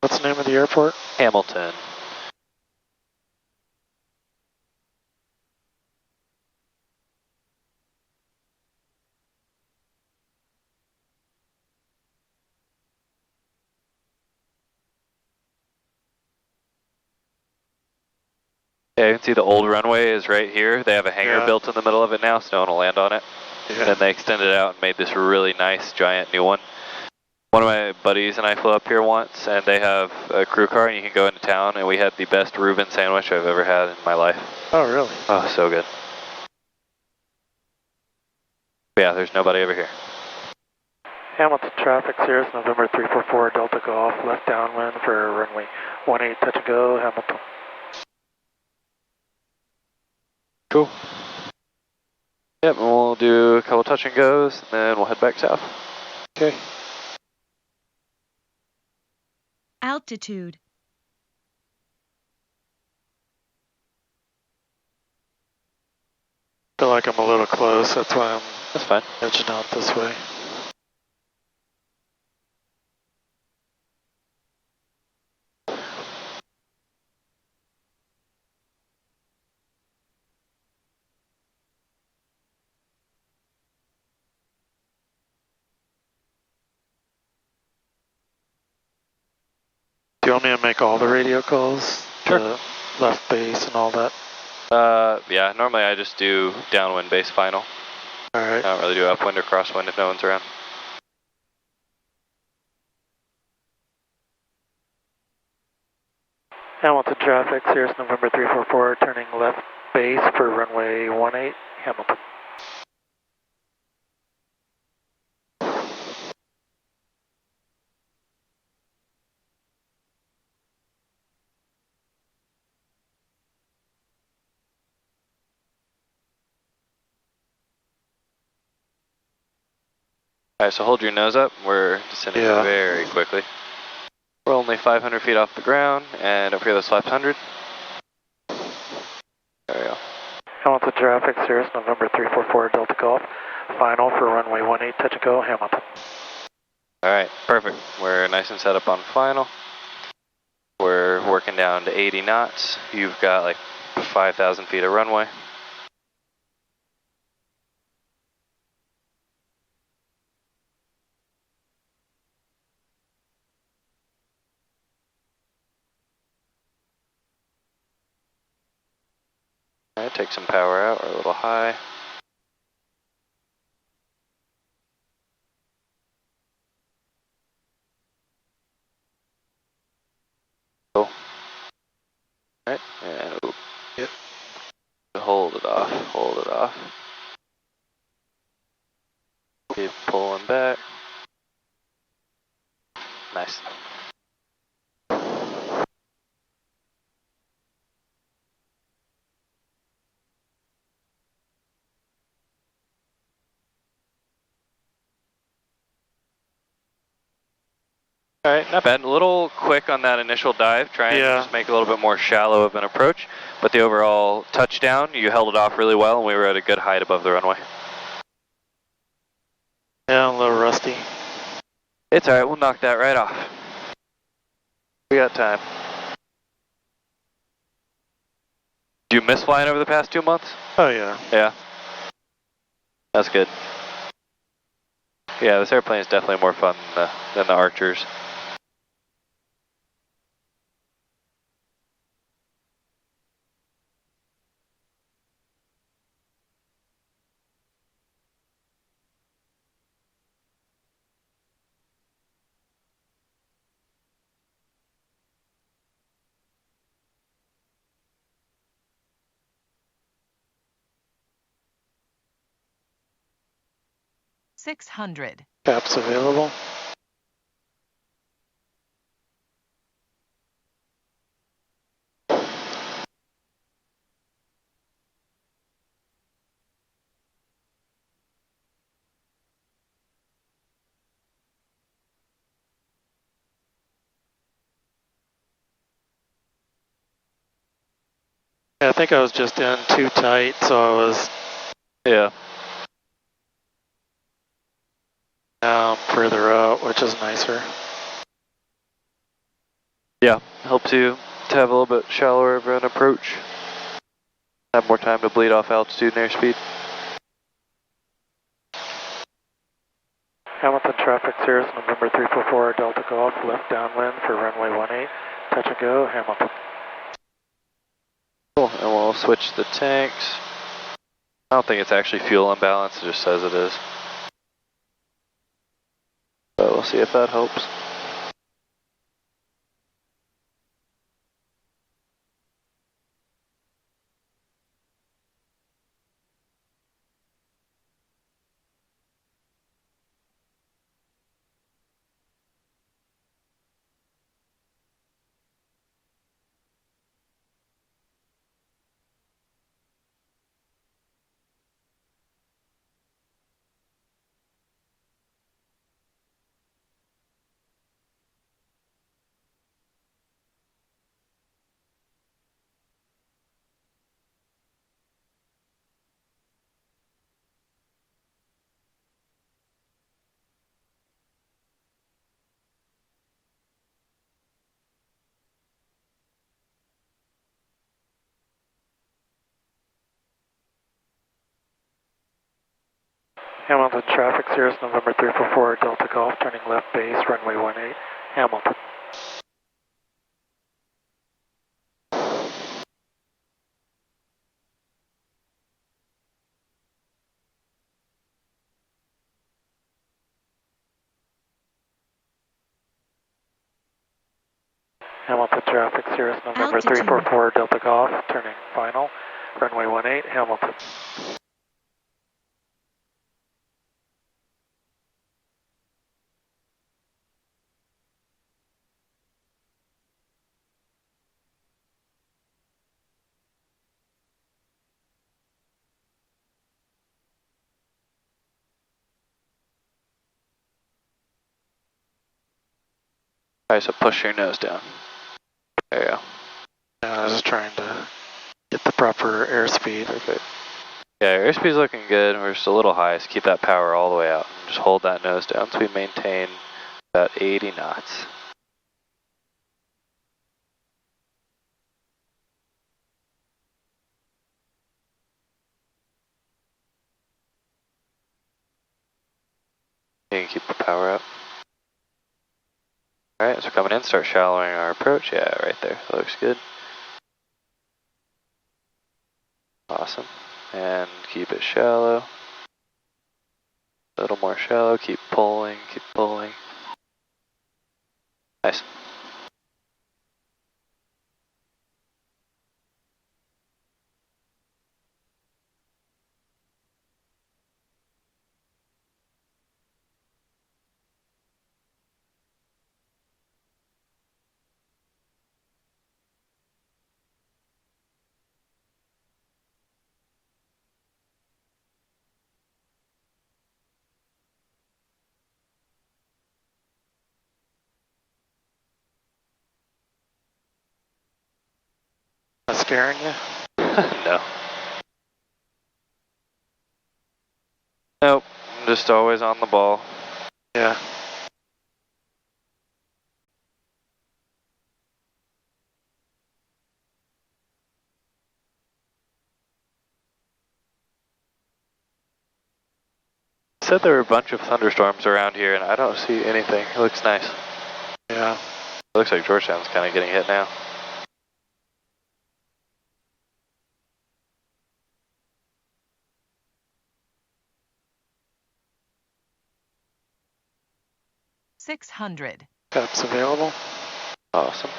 What's the name of the airport? Hamilton. Yeah, you can see the old runway is right here. They have a hangar built in the middle of it now, so no one will land on it. Yeah. Then they extended it out and made this really nice, giant new one. One of my buddies and I flew up here once, and they have a crew car, and you can go into town, and we had the best Reuben sandwich I've ever had in my life. Oh, really? Oh, so good. But yeah, there's nobody over here. Hamilton traffic, Cirrus November 344 Delta Golf, left downwind for runway 18, touch and go, Hamilton. Cool. Yep, and we'll do a couple touch and goes, and then we'll head back south. Okay. Altitude. Feel like I'm a little close, that's why That's fine. edging out this way. Do you want me to make all the radio calls? Sure. The left base and all that? Yeah, normally I just do downwind base final. Alright. I don't really do upwind or crosswind if no one's around. Hamilton traffic, Cirrus November 344, turning left base for runway 18, Hamilton. Alright, so hold your nose up. We're descending very quickly. We're only 500 feet off the ground, and up here that's 500. There we go. Hamilton traffic, Cirrus November 344 Delta Golf, final for runway 18, touch and go, Hamilton. Alright, perfect. We're nice and set up on final. We're working down to 80 knots. You've got like 5,000 feet of runway. Alright, take some power out, we're a little high. Cool. Alright, and yep. Hold it off, hold it off. Keep pulling back. Nice. Alright, not bad. A little quick on that initial dive, trying to just make a little bit more shallow of an approach. But the overall touchdown, you held it off really well, and we were at a good height above the runway. Yeah, I'm a little rusty. It's alright, we'll knock that right off. We got time. Did you miss flying over the past 2 months? Oh yeah. Yeah. That's good. Yeah, this airplane is definitely more fun than the Archers. $600. Caps available. Yeah, I think I was just in too tight, so I was. Yeah. Now I'm further out, which is nicer. Yeah, helps you to have a little bit shallower of an approach. Have more time to bleed off altitude and airspeed. Hamilton traffic, Cirrus November 344 Delta Golf, left downwind for runway 18, touch and go, Hamilton. Cool, and we'll switch the tanks. I don't think it's actually fuel imbalance, it just says it is. But we'll see if that helps. Hamilton traffic, Cirrus November 344 Delta Golf, turning left base, runway 18, Hamilton. Hamilton traffic, Cirrus November 344 Delta Golf, turning final, runway 18, Hamilton. Alright, so push your nose down. There you go. I was just trying to get the proper airspeed. Perfect. Yeah, airspeed's looking good. We're just a little high, so keep that power all the way out. Just hold that nose down so we maintain about 80 knots. You can keep the power up. Alright, so coming in, start shallowing our approach. Yeah, right there. That looks good. Awesome. And keep it shallow. A little more shallow. Keep pulling, keep pulling. Nice. Not scaring you? No. Nope. I'm just always on the ball. Yeah. Said there were a bunch of thunderstorms around here, and I don't see anything. It looks nice. Yeah. It looks like Georgetown's kind of getting hit now. $600. Caps available. Awesome.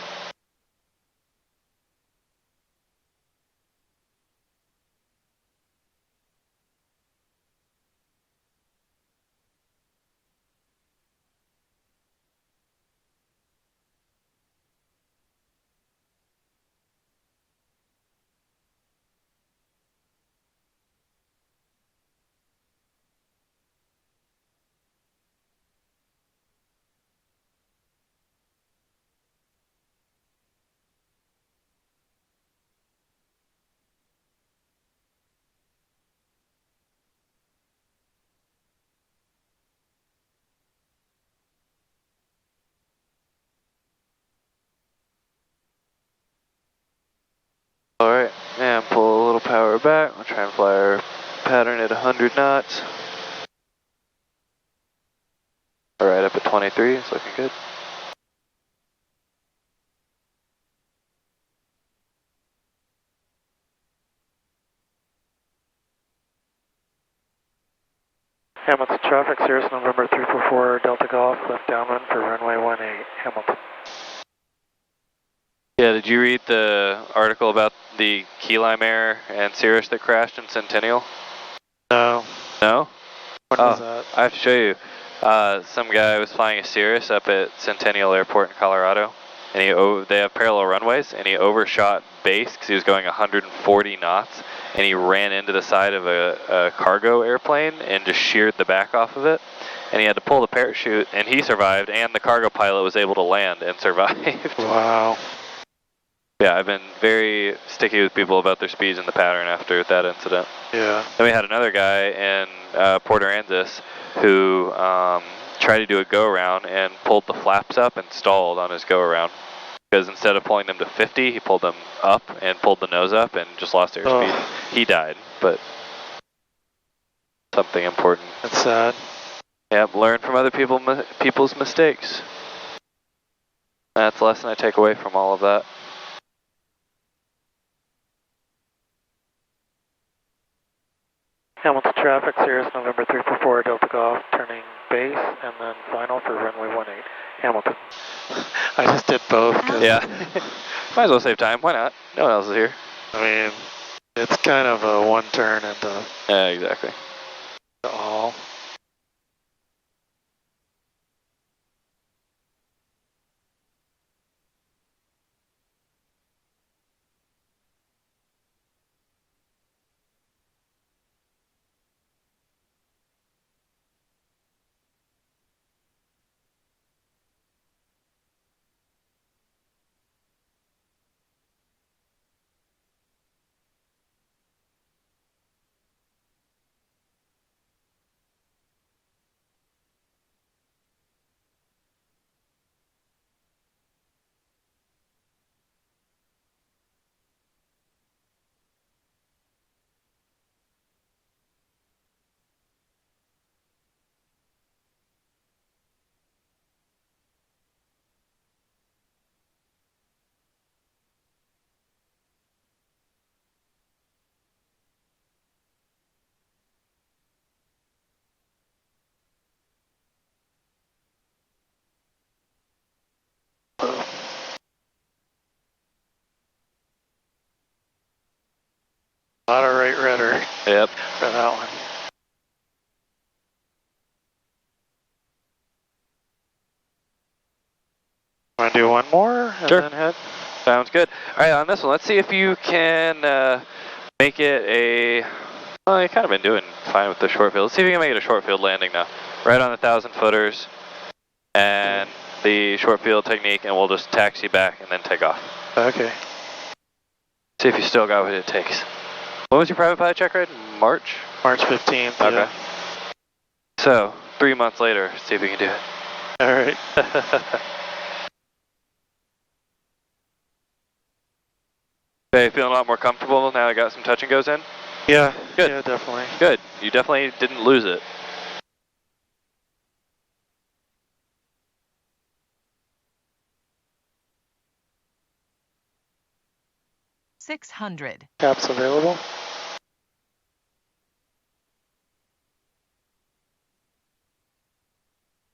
Alright, and pull a little power back. We'll try and fly our pattern at 100 knots. Alright, up at 23, it's looking good. Hamilton traffic, Cirrus November 344 Delta Golf, left downwind for runway 18, Hamilton. Yeah, did you read the article about the key lime error and Cirrus that crashed in Centennial? No. No? What was that? I have to show you. Some guy was flying a Cirrus up at Centennial Airport in Colorado, and they have parallel runways, and he overshot base because he was going 140 knots, and he ran into the side of a cargo airplane and just sheared the back off of it, and he had to pull the parachute, and he survived, and the cargo pilot was able to land and survived. Wow. Yeah, I've been very sticky with people about their speeds in the pattern after that incident. Yeah. Then we had another guy in Port Aransas who tried to do a go-around and pulled the flaps up and stalled on his go-around. Because instead of pulling them to 50, he pulled them up and pulled the nose up and just lost airspeed. Oh. He died, but something important. That's sad. Yep, learn from other people's mistakes. That's the lesson I take away from all of that. Hamilton traffic, Cirrus November 344 Delta Golf, turning base, and then final for runway 18, Hamilton. I just did both. Yeah. Might as well save time. Why not? No one else is here. I mean, it's kind of a one turn into... Yeah, exactly. All. A lot of right rudder. Yep. For that one. Want to do one more and sure. Then head? Sounds good. All right, on this one, let's see if you can make it a... Well, you've kind of been doing fine with the short field. Let's see if you can make it a short field landing now. Right on the 1,000 footers and the short field technique, and we'll just taxi back and then take off. Okay. See if you still got what it takes. When was your private pilot check ride? March? March 15th. Okay. Yeah. So, 3 months later, see if we can do it. All right. Okay, feeling a lot more comfortable now I got some touch and goes in? Yeah. Good. Yeah, definitely. Good. You definitely didn't lose it. 600. Caps available.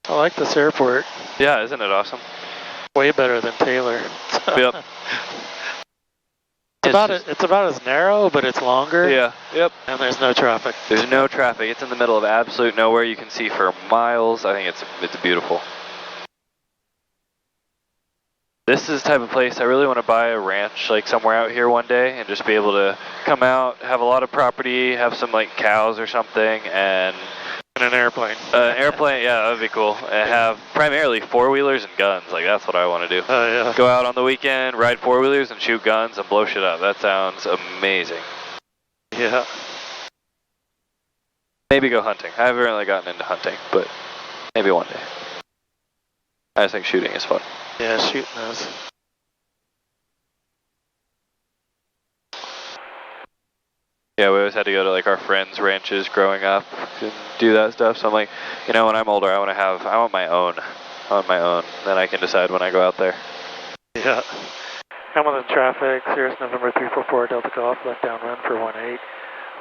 I like this airport. Yeah, isn't it awesome? Way better than Taylor. Yep. It's about as narrow, but it's longer. Yeah, yep. And there's no traffic. There's no traffic. It's in the middle of absolute nowhere. You can see for miles. I think it's beautiful. This is the type of place I really want to buy a ranch, like somewhere out here one day, and just be able to come out, have a lot of property, have some like cows or something, and an airplane. Airplane, yeah, that would be cool. And have primarily four-wheelers and guns. Like, that's what I want to do. Oh, yeah. Go out on the weekend, ride four-wheelers and shoot guns and blow shit up. That sounds amazing. Yeah. Maybe go hunting. I haven't really gotten into hunting, but maybe one day. I just think shooting is fun. Yeah, shooting is. Yeah, we always had to go to like our friends' ranches growing up and do that stuff. So I'm like, you know, when I'm older, I want my own. Then I can decide when I go out there. Yeah. Hamilton traffic, Cirrus November 344 Delta Golf, left downwind for 18.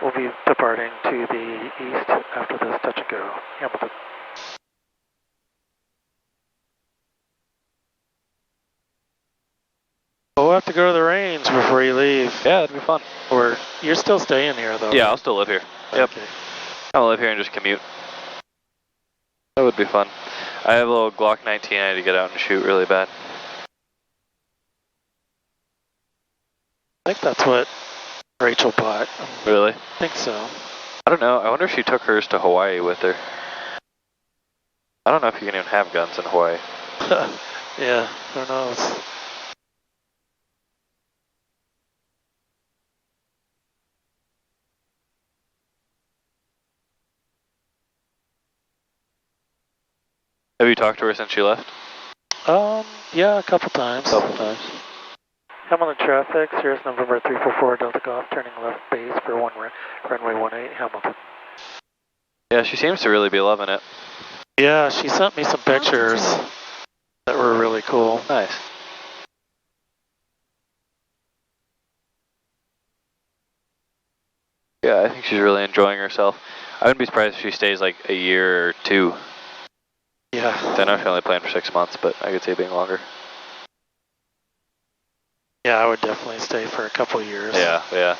We'll be departing to the east after this touch and go. Hamilton. We'll have to go to the range before you leave. Yeah, it'd be fun. Or you're still staying here though? Yeah, I'll still live here. Yep. Okay. I'll live here and just commute. That would be fun. I have a little Glock 19 I had to get out and shoot really bad. I think that's what Rachel bought. Really? I think so. I don't know. I wonder if she took hers to Hawaii with her. I don't know if you can even have guns in Hawaii. Yeah, who knows? Have you talked to her since she left? Yeah, a couple times. Hamilton traffic, Cirrus November 344 Delta Golf, turning left base for runway 18, Hamilton. Yeah, she seems to really be loving it. Yeah, she sent me some pictures that were really cool. Nice. Yeah, I think she's really enjoying herself. I wouldn't be surprised if she stays like a year or two. Yeah. I know she only planned for 6 months, but I could see it being longer. Yeah, I would definitely stay for a couple years. Yeah, yeah.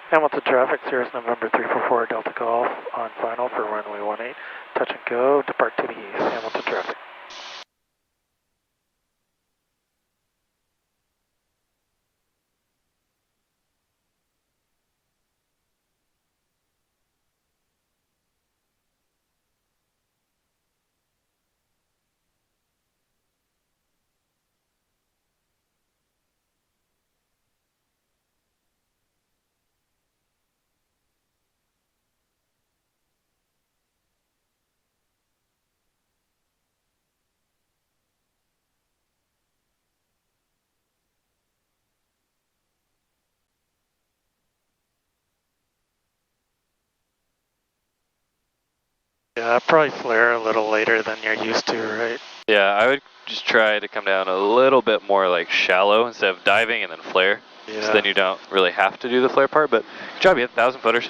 Hamilton traffic, Cirrus November 344 Delta Golf, on final for runway 18, touch and go, depart to the east, Hamilton traffic. Yeah, I'd probably flare a little later than you're used to, right? Yeah, I would just try to come down a little bit more like shallow instead of diving and then flare. Yeah. So then you don't really have to do the flare part, but good job, you hit 1,000 footers.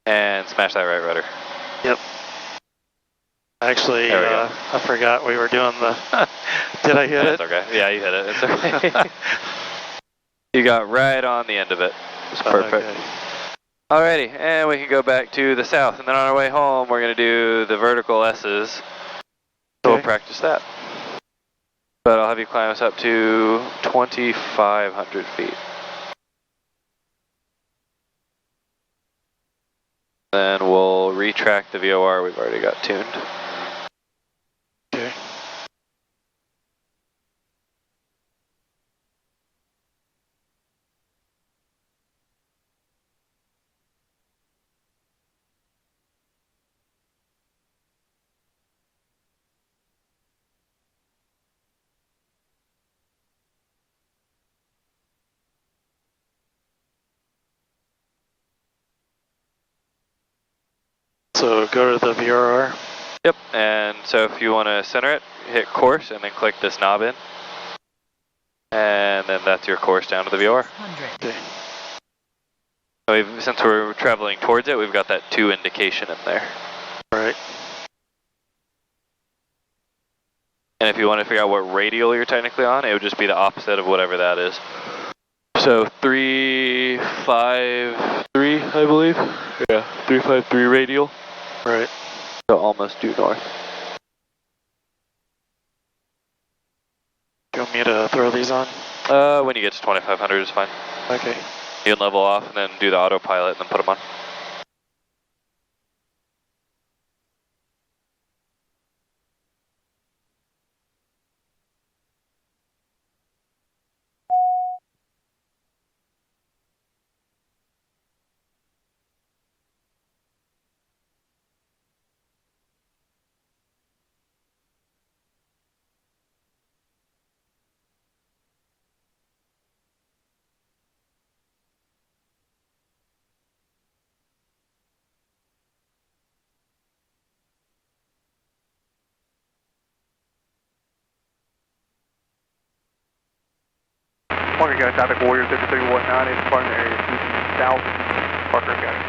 And smash that right rudder. Yep. Actually, I forgot we were doing the... Did I hit it? It's okay. Yeah, you hit it. It's okay. You got right on the end of it. It's perfect. Okay. Alrighty, and we can go back to the south, and then on our way home, we're going to do the vertical S's. So we'll practice that. But I'll have you climb us up to 2,500 feet. Then we'll retract the VOR we've already got tuned. Okay. So go to the VRR. Yep, and so if you want to center it, hit course and then click this knob in. And then that's your course down to the VOR. 600. So since we're traveling towards it, we've got that 2 indication in there. Right. And if you want to figure out what radial you're technically on, it would just be the opposite of whatever that is. So 353, I believe. Yeah, 353 radial. Right. So almost due north. Do you want me to throw these on? When you get to 2500 is fine. Okay. You can level off and then do the autopilot and then put them on. Parker County traffic, Warrior 5319 is departing the area south, Parker County.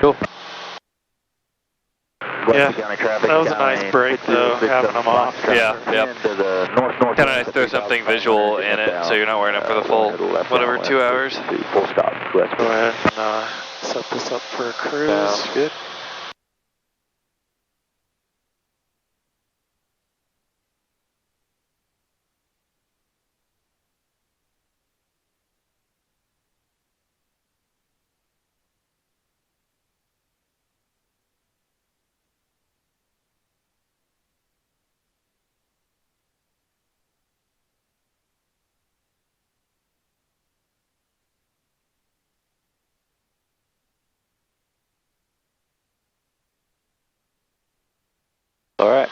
Cool. Yeah, that was a nice break though, having them off. Yeah, yeah. Kind of nice to throw something visual in it so you're not wearing it for the full, whatever, 2 hours. Full stop, west. Go ahead and set this up for a cruise. Sounds good. Alright.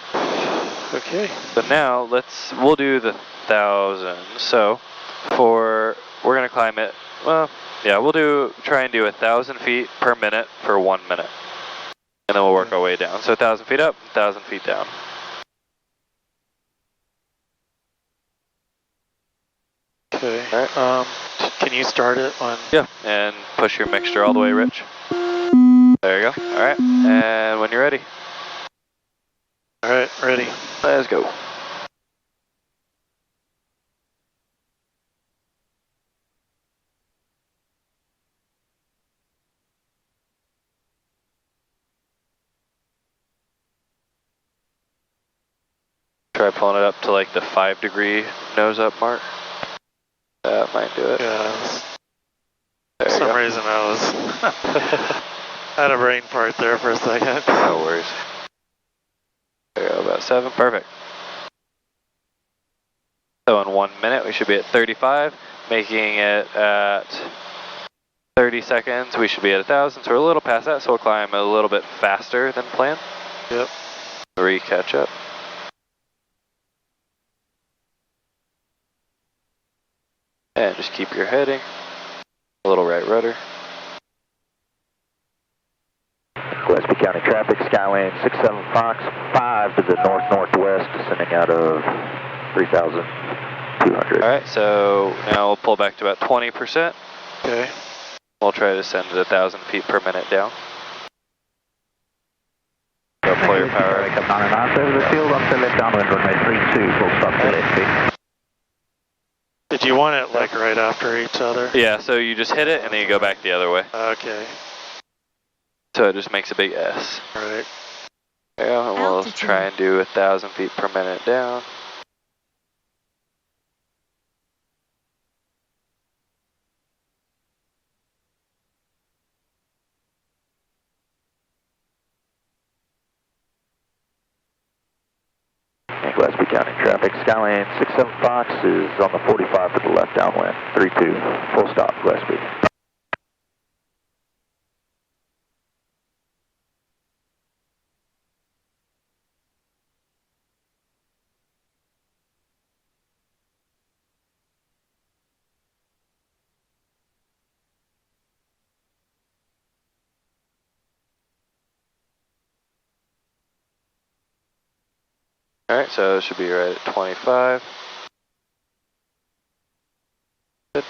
Okay. So now we'll do the 1,000. So we're gonna climb it, well, yeah, try and do 1,000 feet per minute for 1 minute. And then we'll work our way down. So 1,000 feet up, 1,000 feet down. Okay. Alright. Can you start it on? Yeah, and push your mixture all the way, Rich. There you go. Alright, and when you're ready. Alright, ready. Let's go. Try pulling it up to like the 5-degree nose up mark. That might do it. Yeah. For some reason I was had a brain fart there for a second. No worries. There you go, about 7, perfect. So in 1 minute we should be at 35, making it at 30 seconds we should be at 1,000, so we're a little past that, so we'll climb a little bit faster than planned. Yep. 3 catch up. And just keep your heading. A little right rudder. Gillespie County traffic, Skylane 67 Fox, 5 to the north-northwest, descending out of 3,200. Alright, so now we'll pull back to about 20%. Okay. We'll try to send it 1,000 feet per minute down. Go pull your power. Come on and out over the field, on to left downwind, runway 32, full stop to Gillespie. Did you want it like right after each other? Yeah, so you just hit it and then you go back the other way. Okay. So it just makes a big S. Alright. Yeah, and we'll try and do 1,000 feet per minute down. Gillespie County traffic, Skylane 67 Fox is on the 45 to the left downwind, 32, full stop, Gillespie. Alright, so it should be right at 25. Good.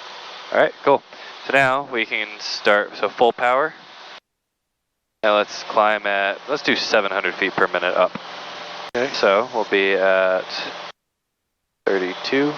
Alright, cool. So now we can start, so full power. Now let's climb at, let's do 700 feet per minute up. Okay. So we'll be at 32.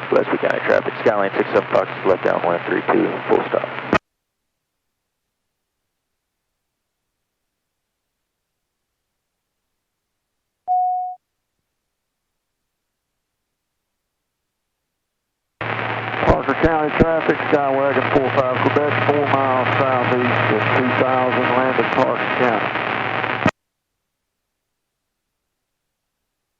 Gillespie County traffic, Skyline 67 Fox, left downwind 32, full stop. Parker County traffic, Skywagon 45 Quebec, 4 miles southeast of 2000, landed Parker County.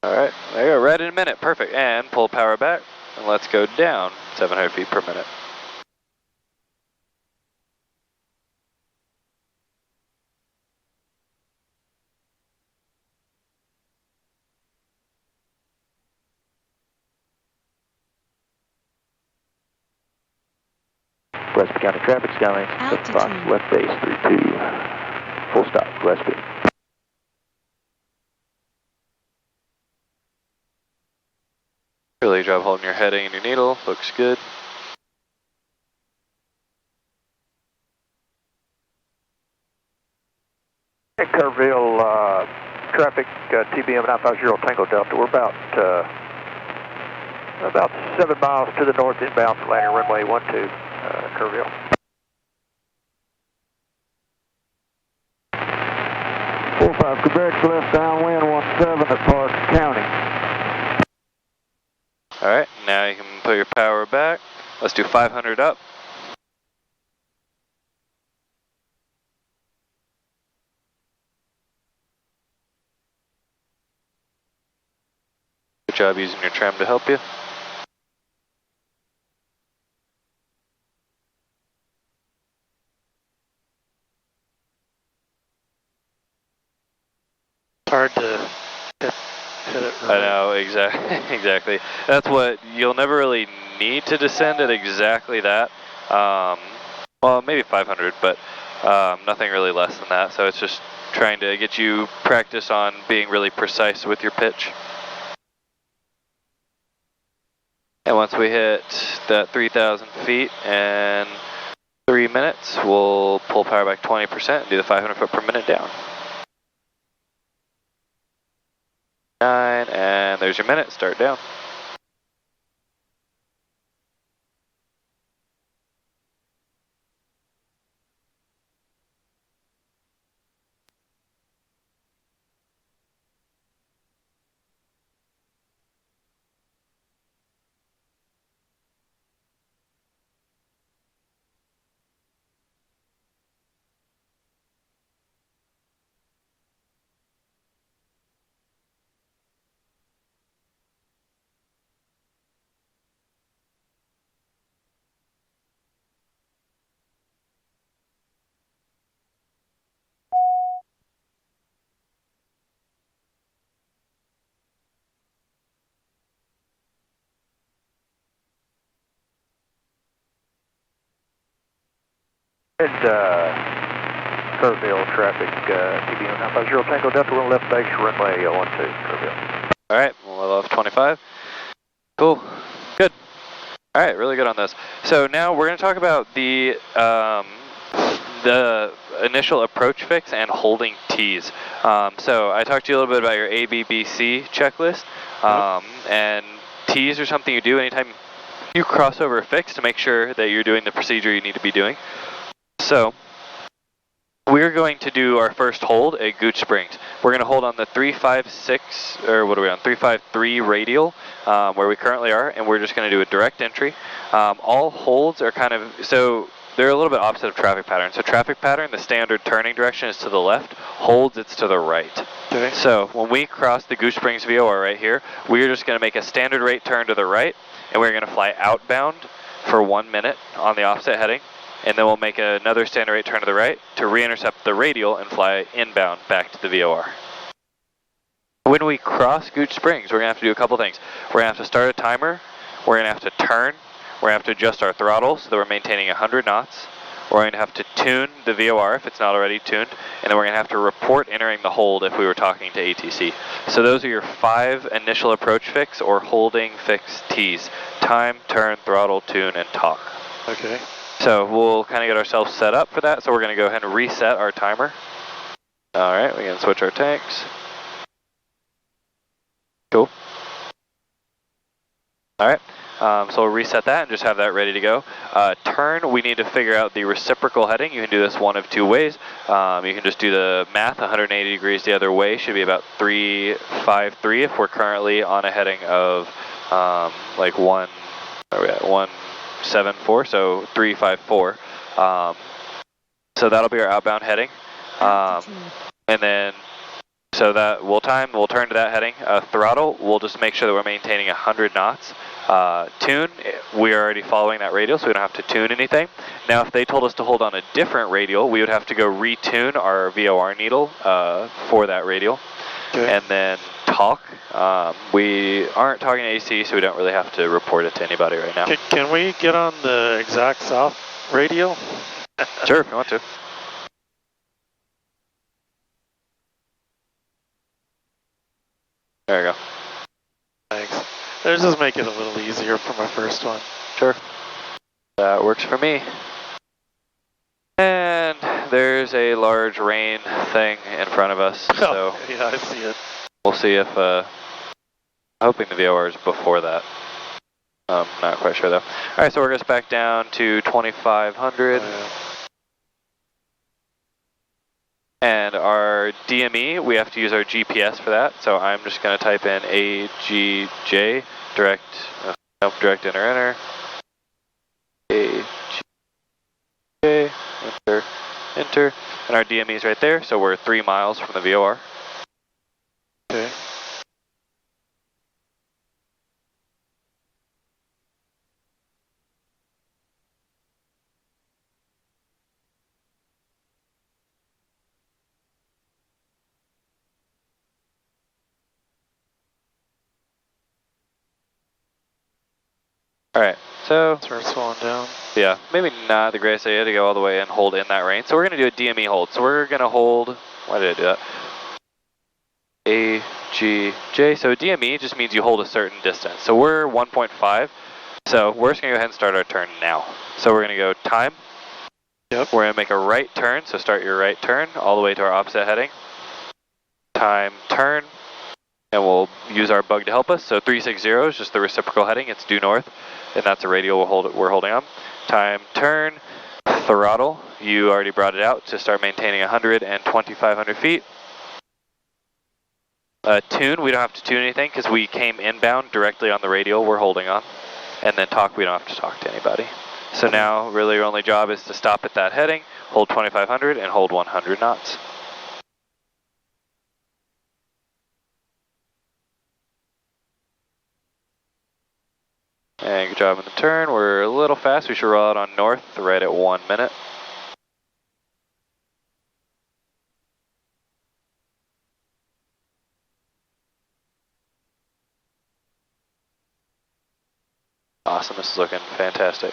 Alright, there you go, right in a minute, perfect. And pull power back, and let's go down 700 feet per minute. Gillespie County traffic, Skyline 67 Fox, left base 32, full stop, Gillespie. Really job holding your heading and your needle, looks good. Kerrville, traffic, TBM 950 Tango Delta, we're about 7 miles to the north inbound for landing runway 12, Kerrville. Quebec, left downwind 17 at Parker County. Alright, now you can put your power back. Let's do 500 up. Good job using your tram to help you. Hard to hit it. Right. I know, exactly. That's what, you'll never really need to descend at exactly that. Well, maybe 500, but nothing really less than that. So it's just trying to get you practice on being really precise with your pitch. And once we hit that 3,000 feet and 3 minutes, we'll pull power back 20% and do the 500 foot per minute down. 9, and there's your minute, start down. And Kerrville traffic, TBM 950 Tango Delta, we're on left base, runway 12, Kerrville. Alright, we'll level off 25. Cool, good. Alright, really good on this. So now we're going to talk about the initial approach fix and holding T's. So I talked to you a little bit about your ABBC checklist, and T's are something you do anytime you cross over a fix to make sure that you're doing the procedure you need to be doing. So we're going to do our first hold at Gooch Springs. We're going to hold on the 356, or what are we on, 353 radial, where we currently are, and we're just going to do a direct entry. All holds are kind of, so they're a little bit opposite of traffic pattern. So traffic pattern, the standard turning direction is to the left, holds it's to the right. Okay. So when we cross the Gooch Springs VOR right here, we're just going to make a standard rate turn to the right, and we're going to fly outbound for 1 minute on the offset heading, and then we'll make another standard rate turn to the right to re-intercept the radial and fly inbound back to the VOR. When we cross Gooch Springs, we're going to have to do a couple things. We're going to have to start a timer, we're going to have to turn, we're going to have to adjust our throttle so that we're maintaining 100 knots. We're going to have to tune the VOR if it's not already tuned, and then we're going to have to report entering the hold if we were talking to ATC. So those are your 5 initial approach fix or holding fix T's. Time, turn, throttle, tune, and talk. Okay. So we'll kind of get ourselves set up for that, so we're going to go ahead and reset our timer. Alright, we can switch our tanks. Cool. Alright. So we'll reset that and just have that ready to go. Turn, we need to figure out the reciprocal heading. You can do this one of 2 ways. You can just do the math, 180 degrees the other way, should be about 353 if we're currently on a heading of like 174, so 354. So that'll be our outbound heading. And then, so that we'll turn to that heading. Throttle, we'll just make sure that we're maintaining 100 knots. Tune, we are already following that radial, so we don't have to tune anything. Now, if they told us to hold on a different radial, we would have to go retune our VOR needle for that radial. Okay. And then talk. We aren't talking to AC, so we don't really have to report it to anybody right now. Can we get on the exact south radial? Sure, if you want to. There you go. Thanks. Let's just make it a little easier for my first one. Sure. That works for me. And there's a large rain thing in front of us, so yeah, I see it. We'll see if, hoping the VOR is before that. Not quite sure though. Alright, so we're going to back down to 2500. Oh, yeah. And our DME, we have to use our GPS for that, so I'm just going to type in AGJ, direct enter. AGJ, enter, and our DME is right there, so we're 3 miles from the VOR. Okay. Alright, so start slowing down. Yeah, maybe not the greatest idea to go all the way and hold in that rain. So we're going to do a DME hold. So we're going to hold, why did I do that? AGJ, so DME just means you hold a certain distance. So we're 1.5, so we're just going to go ahead and start our turn now. So we're going to go time. Yep. We're going to make a right turn, so start your right turn all the way to our opposite heading. Time, turn, and we'll use our bug to help us. So 360 is just the reciprocal heading, it's due north, and that's a radial we're holding on. Time, turn, throttle, you already brought it out to start maintaining 100 and 2,500 feet. Tune, we don't have to tune anything because we came inbound directly on the radial we're holding on. And then talk, we don't have to talk to anybody. So now really your only job is to stop at that heading, hold 2,500 and hold 100 knots. And good job on the turn, we're a little fast, we should roll out on north right at 1 minute. Awesome, this is looking fantastic.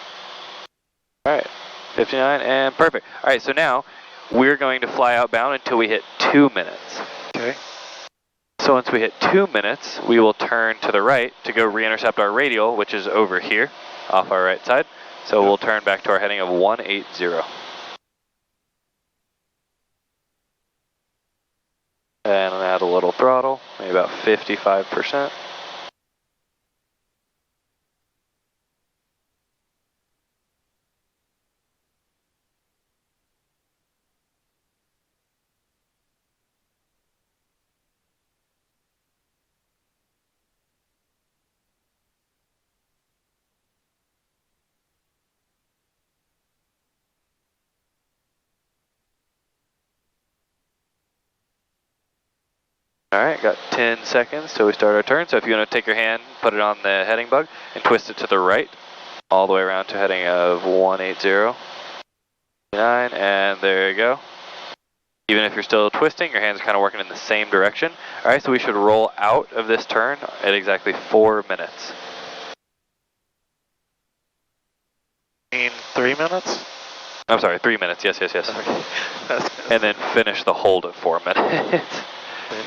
Alright, 59 and perfect. Alright, so now we're going to fly outbound until we hit 2 minutes. Okay. So once we hit 2 minutes, we will turn to the right to go re-intercept our radial, which is over here, off our right side. So we'll turn back to our heading of 180. And add a little throttle, maybe about 55%. Alright, got 10 seconds till we start our turn. So if you want to take your hand, put it on the heading bug, and twist it to the right all the way around to heading of 180. 9, and there you go. Even if you're still twisting, your hands are kind of working in the same direction. All right, so we should roll out of this turn at exactly 4 minutes. You mean 3 minutes? I'm sorry, 3 minutes. Yes, yes, yes. Okay. And then finish the hold at 4 minutes. Okay.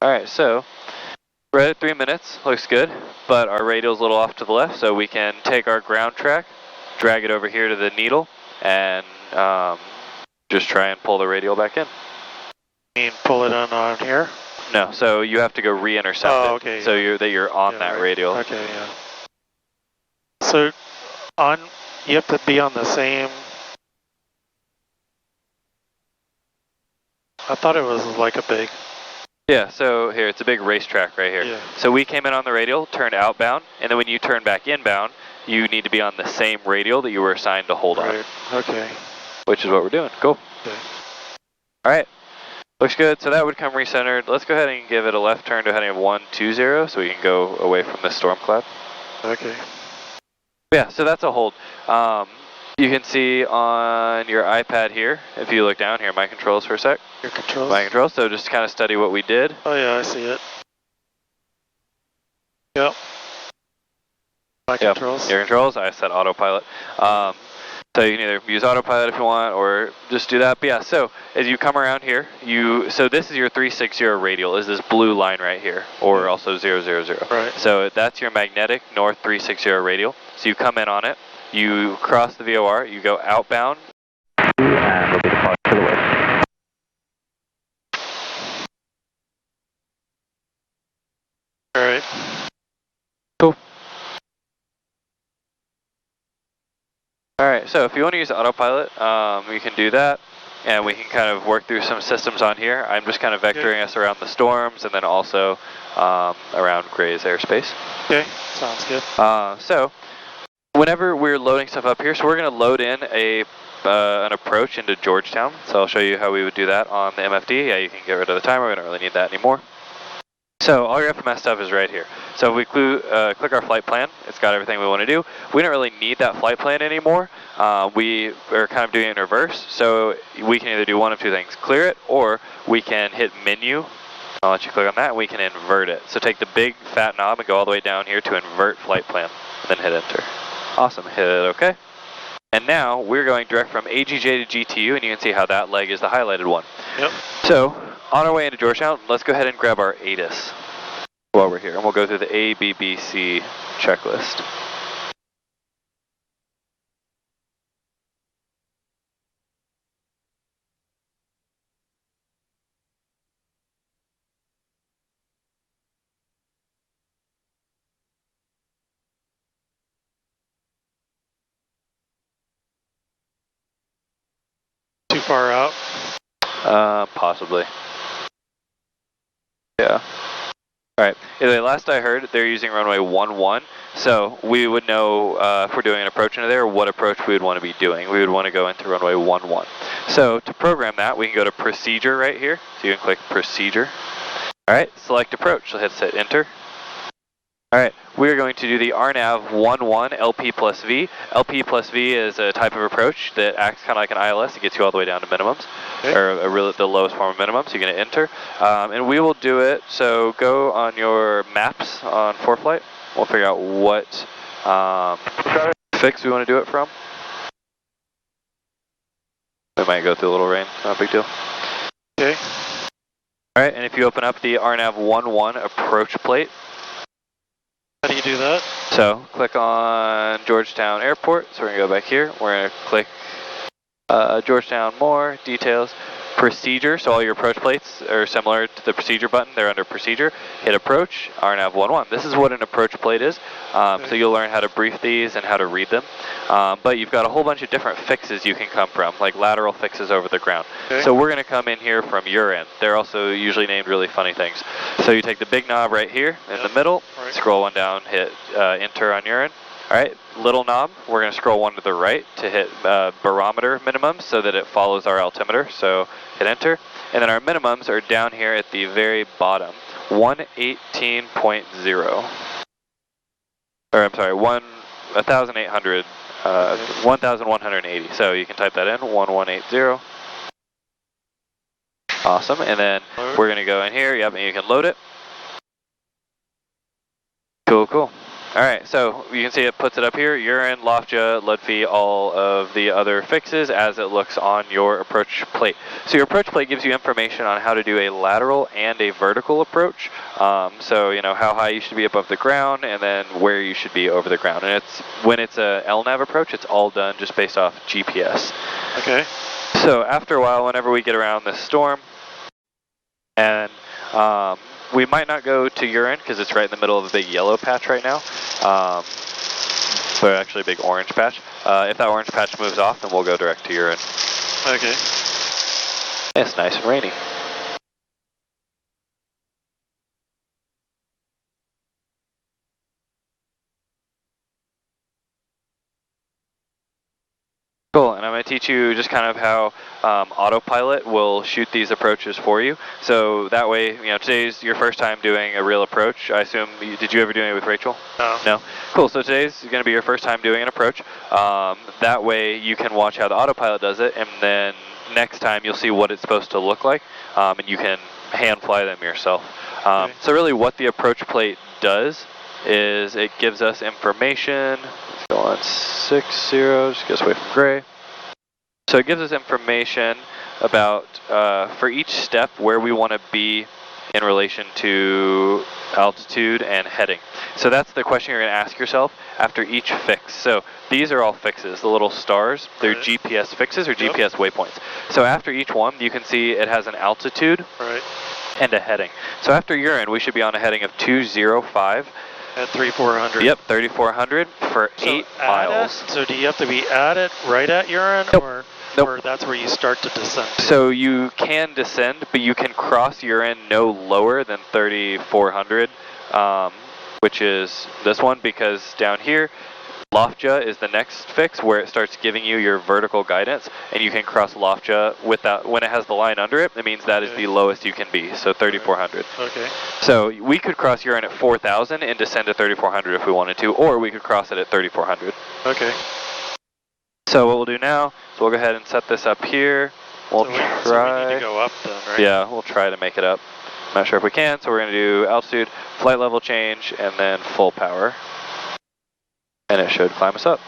All right, so we're at 3 minutes, looks good, but our radial's a little off to the left, so we can take our ground track, drag it over here to the needle, and just try and pull the radial back in. You mean pull it on here? No, so you have to go re-intercept it. Okay. So you're on that right. radial. Okay, yeah. So you have to be on the same. I thought it was like a big. Yeah, so here, it's a big racetrack right here. Yeah. So we came in on the radial, turned outbound, and then when you turn back inbound, you need to be on the same radial that you were assigned to hold on. Okay. Which is what we're doing. Cool. Okay. All right. Looks good. So that would come recentered. Let's go ahead and give it a left turn to heading of 120 so we can go away from this storm cloud. Okay. Yeah, so that's a hold. You can see on your iPad here, if you look down here, my controls for a sec. Your controls? My controls, so just kind of study what we did. Oh yeah, I see it. Yep. My controls? Your controls, I set autopilot. So you can either use autopilot if you want, or just do that. But yeah, so as you come around here, so this is your 360 radial, is this blue line right here, or also 000. Right. So that's your magnetic north 360 radial. So you come in on it, you cross the VOR, you go outbound. And we'll be departing to the west. All right. Cool. All right, so if you want to use autopilot, you can do that, and we can kind of work through some systems on here. I'm just kind of vectoring us around the storms, and then also around Gray's airspace. Okay, sounds good. So whenever we're loading stuff up here, so we're going to load in an approach into Georgetown. So I'll show you how we would do that on the MFD. Yeah, you can get rid of the timer. We don't really need that anymore. So all your FMS stuff is right here. So if we click our flight plan, it's got everything we want to do. We don't really need that flight plan anymore. We are kind of doing it in reverse. So we can either do one of two things, clear it, or we can hit menu. I'll let you click on that, and we can invert it. So take the big fat knob and go all the way down here to invert flight plan, and then hit enter. Awesome, hit OK. And now we're going direct from AGJ to GTU, and you can see how that leg is the highlighted one. Yep. So on our way into Georgetown, let's go ahead and grab our ATIS while we're here, and we'll go through the A, B, B, C checklist. Too far out? Possibly. Yeah. Alright, anyway, last I heard, they're using runway 11, so we would know if we're doing an approach into there, what approach we would want to be doing. We would want to go into runway 11. So to program that, we can go to procedure right here, so you can click procedure. Alright, select approach, so hit enter. Alright, we're going to do the RNAV 11 LP plus V. LP plus V is a type of approach that acts kind of like an ILS. It gets you all the way down to minimums, or the lowest form of minimums. You're going to enter. And we will do it, so go on your maps on ForeFlight. We'll figure out what fix we want to do it from. We might go through a little rain, not a big deal. Okay. Alright, and if you open up the RNAV 11 approach plate. How do you do that? So click on Georgetown Airport. So we're going to go back here. We're going to click Georgetown more, details. procedure, so all your approach plates are similar to the procedure button. They're under procedure. Hit approach, RNAV 11. This is what an approach plate is. So you'll learn how to brief these and how to read them. But you've got a whole bunch of different fixes you can come from, like lateral fixes over the ground. So we're going to come in here from your end. They're also usually named really funny things. So you take the big knob right here in the middle, scroll one down, hit enter on your end. All right, little knob, we're going to scroll one to the right to hit barometer minimums so that it follows our altimeter. So hit enter. And then our minimums are down here at the very bottom, 118.0. Or I'm sorry, 1,800, 1,180. So you can type that in, 1180. Awesome, and then we're going to go in here, yep, and you can load it. Cool, cool. All right, so you can see it puts it up here, urine, loftja, lead fee, all of the other fixes as it looks on your approach plate. So your approach plate gives you information on how to do a lateral and a vertical approach. So, you know, how high you should be above the ground and then where you should be over the ground. And it's when it's a LNAV approach, it's all done just based off GPS. Okay. So after a while, whenever we get around this storm, and we might not go to urine because it's right in the middle of a big yellow patch right now. So actually a big orange patch. If that orange patch moves off, then we'll go direct to urine. Okay. It's nice and rainy. Cool, and I'm going to teach you just kind of how autopilot will shoot these approaches for you. So that way, you know, today's your first time doing a real approach. I assume, did you ever do it with Rachel? No. No? Cool, so today's going to be your first time doing an approach. That way you can watch how the autopilot does it, and then next time you'll see what it's supposed to look like, and you can hand fly them yourself. So really what the approach plate does is it gives us information. Let's go on 60, just get us away from gray. So it gives us information about, for each step, where we want to be in relation to altitude and heading. So that's the question you're going to ask yourself after each fix. So these are all fixes, the little stars. They're GPS fixes or GPS waypoints. So after each one, you can see it has an altitude and a heading. So after urine, we should be on a heading of 205. At 3,400. Yep, 3,400 for 8 miles. So do you have to be at it right at urine, or that's where you start to descend to? So you can descend, but you can cross urine no lower than 3,400, which is this one, because down here, loftja is the next fix where it starts giving you your vertical guidance, and you can cross loftja without, when it has the line under it, it means that is the lowest you can be, so 3,400. Okay. So we could cross urine at 4,000 and descend to 3,400 if we wanted to, or we could cross it at 3,400. Okay. So what we'll do now is we'll go ahead and set this up here. We'll try. So we need to go up then, right? Yeah, we'll try to make it up. I'm not sure if we can, so we're going to do altitude, flight level change, and then full power. And it should climb us up.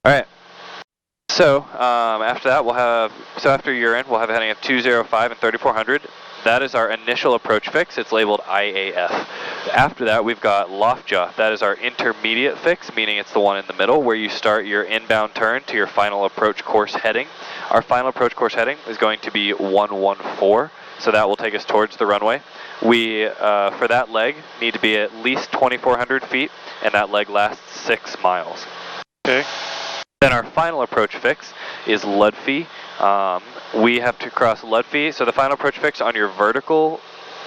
All right. So after that, we'll have, so after urine, we'll have a heading of 205 and 3,400. That is our initial approach fix. It's labeled IAF. After that, we've got loftja. That is our intermediate fix, meaning it's the one in the middle where you start your inbound turn to your final approach course heading. Our final approach course heading is going to be 114, so that will take us towards the runway. We, for that leg, need to be at least 2,400 feet, and that leg lasts 6 miles. Okay. Then our final approach fix is Ludfee. We have to cross Ludfee. So the final approach fix on your vertical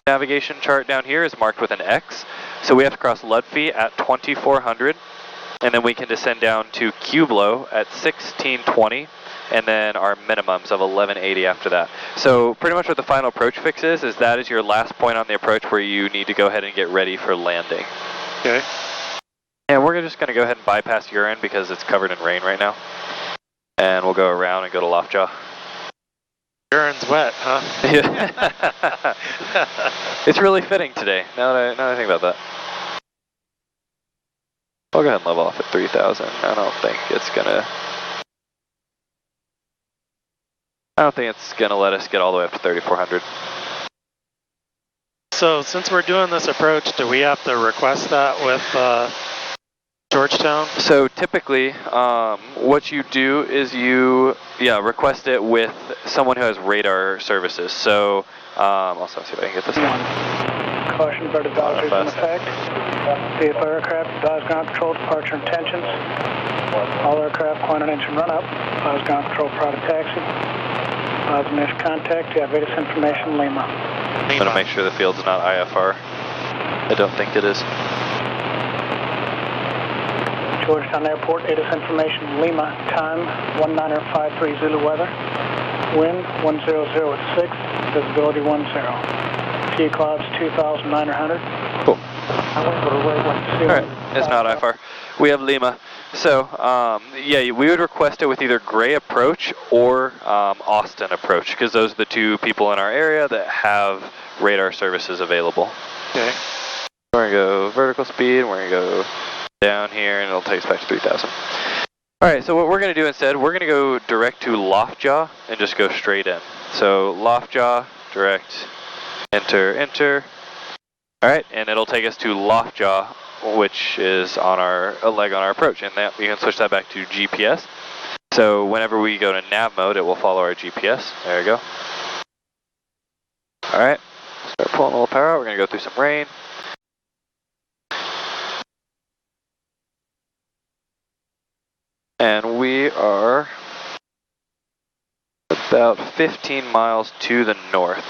navigation chart down here is marked with an X. So we have to cross Ludfee at 2,400, and then we can descend down to Cublo at 1,620, and then our minimums of 1,180 after that. So pretty much what the final approach fix is that is your last point on the approach where you need to go ahead and get ready for landing. Okay. And we're just going to go ahead and bypass urine because it's covered in rain right now. And we'll go around and go to loftja. Urine's wet, huh? Yeah. It's really fitting today, now that I think about that. I'll go ahead and level off at 3,000. I don't think it's going to let us get all the way up to 3,400. So since we're doing this approach, do we have to request that with Georgetown? So typically, what you do is you, request it with someone who has radar services. So, also see if I can get this one. Caution, bird advisory in effect. VFR aircraft, advise ground control, departure intentions. All aircraft, climb engine run up. Advise ground control, product taxi. Advise initial contact, you have ATIS information, Lima. I'm going to make sure the field's not IFR. I don't think it is. Georgetown Airport, ATIS information, Lima, time 1953 Zulu weather, wind 100 at 6, visibility 10. Few clouds 2,900. Cool. Alright, it's not IFR. We have Lima. So, we would request it with either Gray approach or Austin approach, because those are the two people in our area that have radar services available. Okay. We're going to go vertical speed, and we're going to go down here, and it'll take us back to 3,000. Alright, so what we're going to do instead, we're going to go direct to Loftjaw and just go straight in. So Loftjaw, direct, enter. Alright, and it'll take us to Loftjaw, which is on a leg on our approach, and that we can switch that back to GPS. So whenever we go to nav mode, it will follow our GPS. There we go. Alright, start pulling a little power out. We're going to go through some rain. And we are about 15 miles to the north.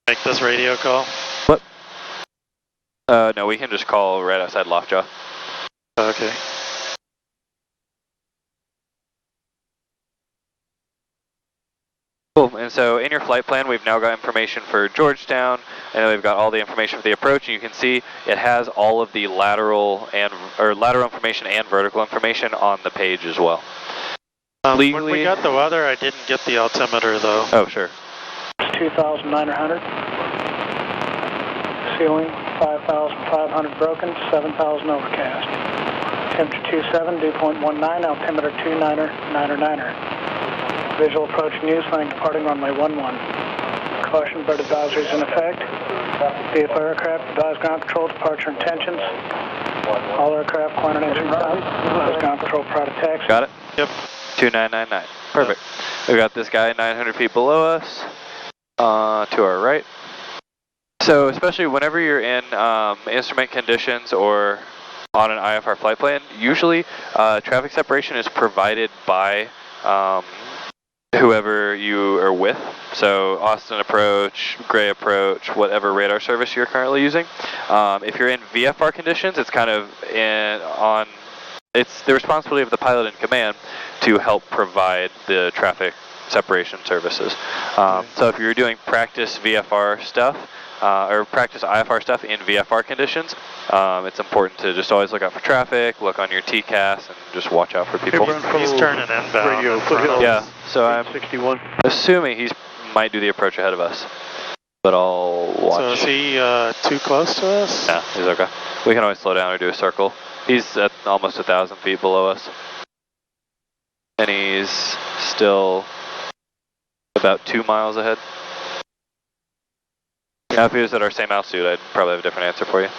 Make this radio call? What? No, we can just call right outside Loftjaw. Okay. Cool, and so in your flight plan, we've now got information for Georgetown, and we've got all the information for the approach, and you can see it has all of the lateral information and vertical information on the page as well. When we got the weather, I didn't get the altimeter though. Oh, sure. 2,900. Ceiling 5,500 broken, 7,000 overcast. Temperature 27, dew point 19, altimeter 29er. Visual approach news, landing departing runway 11. Caution, bird advisories in effect. VFR aircraft, advise ground control, departure intentions. All aircraft, climb engine run up. Advise ground control, product taxi. Got it? Yep. 2999. Perfect. We've got this guy 900 feet below us, to our right. So especially whenever you're in instrument conditions or on an IFR flight plan, usually traffic separation is provided by whoever you are with. So Austin approach, Gray approach, whatever radar service you're currently using. If you're in VFR conditions, it's kind of it's the responsibility of the pilot in command to help provide the traffic separation services. So if you're doing practice VFR stuff, or practice IFR stuff in VFR conditions, it's important to just always look out for traffic, look on your TCAS, and just watch out for people. He's turning inbound. Radio, foothills. Yeah, so I'm 61. assuming he might do the approach ahead of us, but I'll watch. So is he too close to us? Yeah, he's okay. We can always slow down or do a circle. He's at almost 1,000 feet below us. And he's still about 2 miles ahead. Now, if he was at our same altitude, I'd probably have a different answer for you.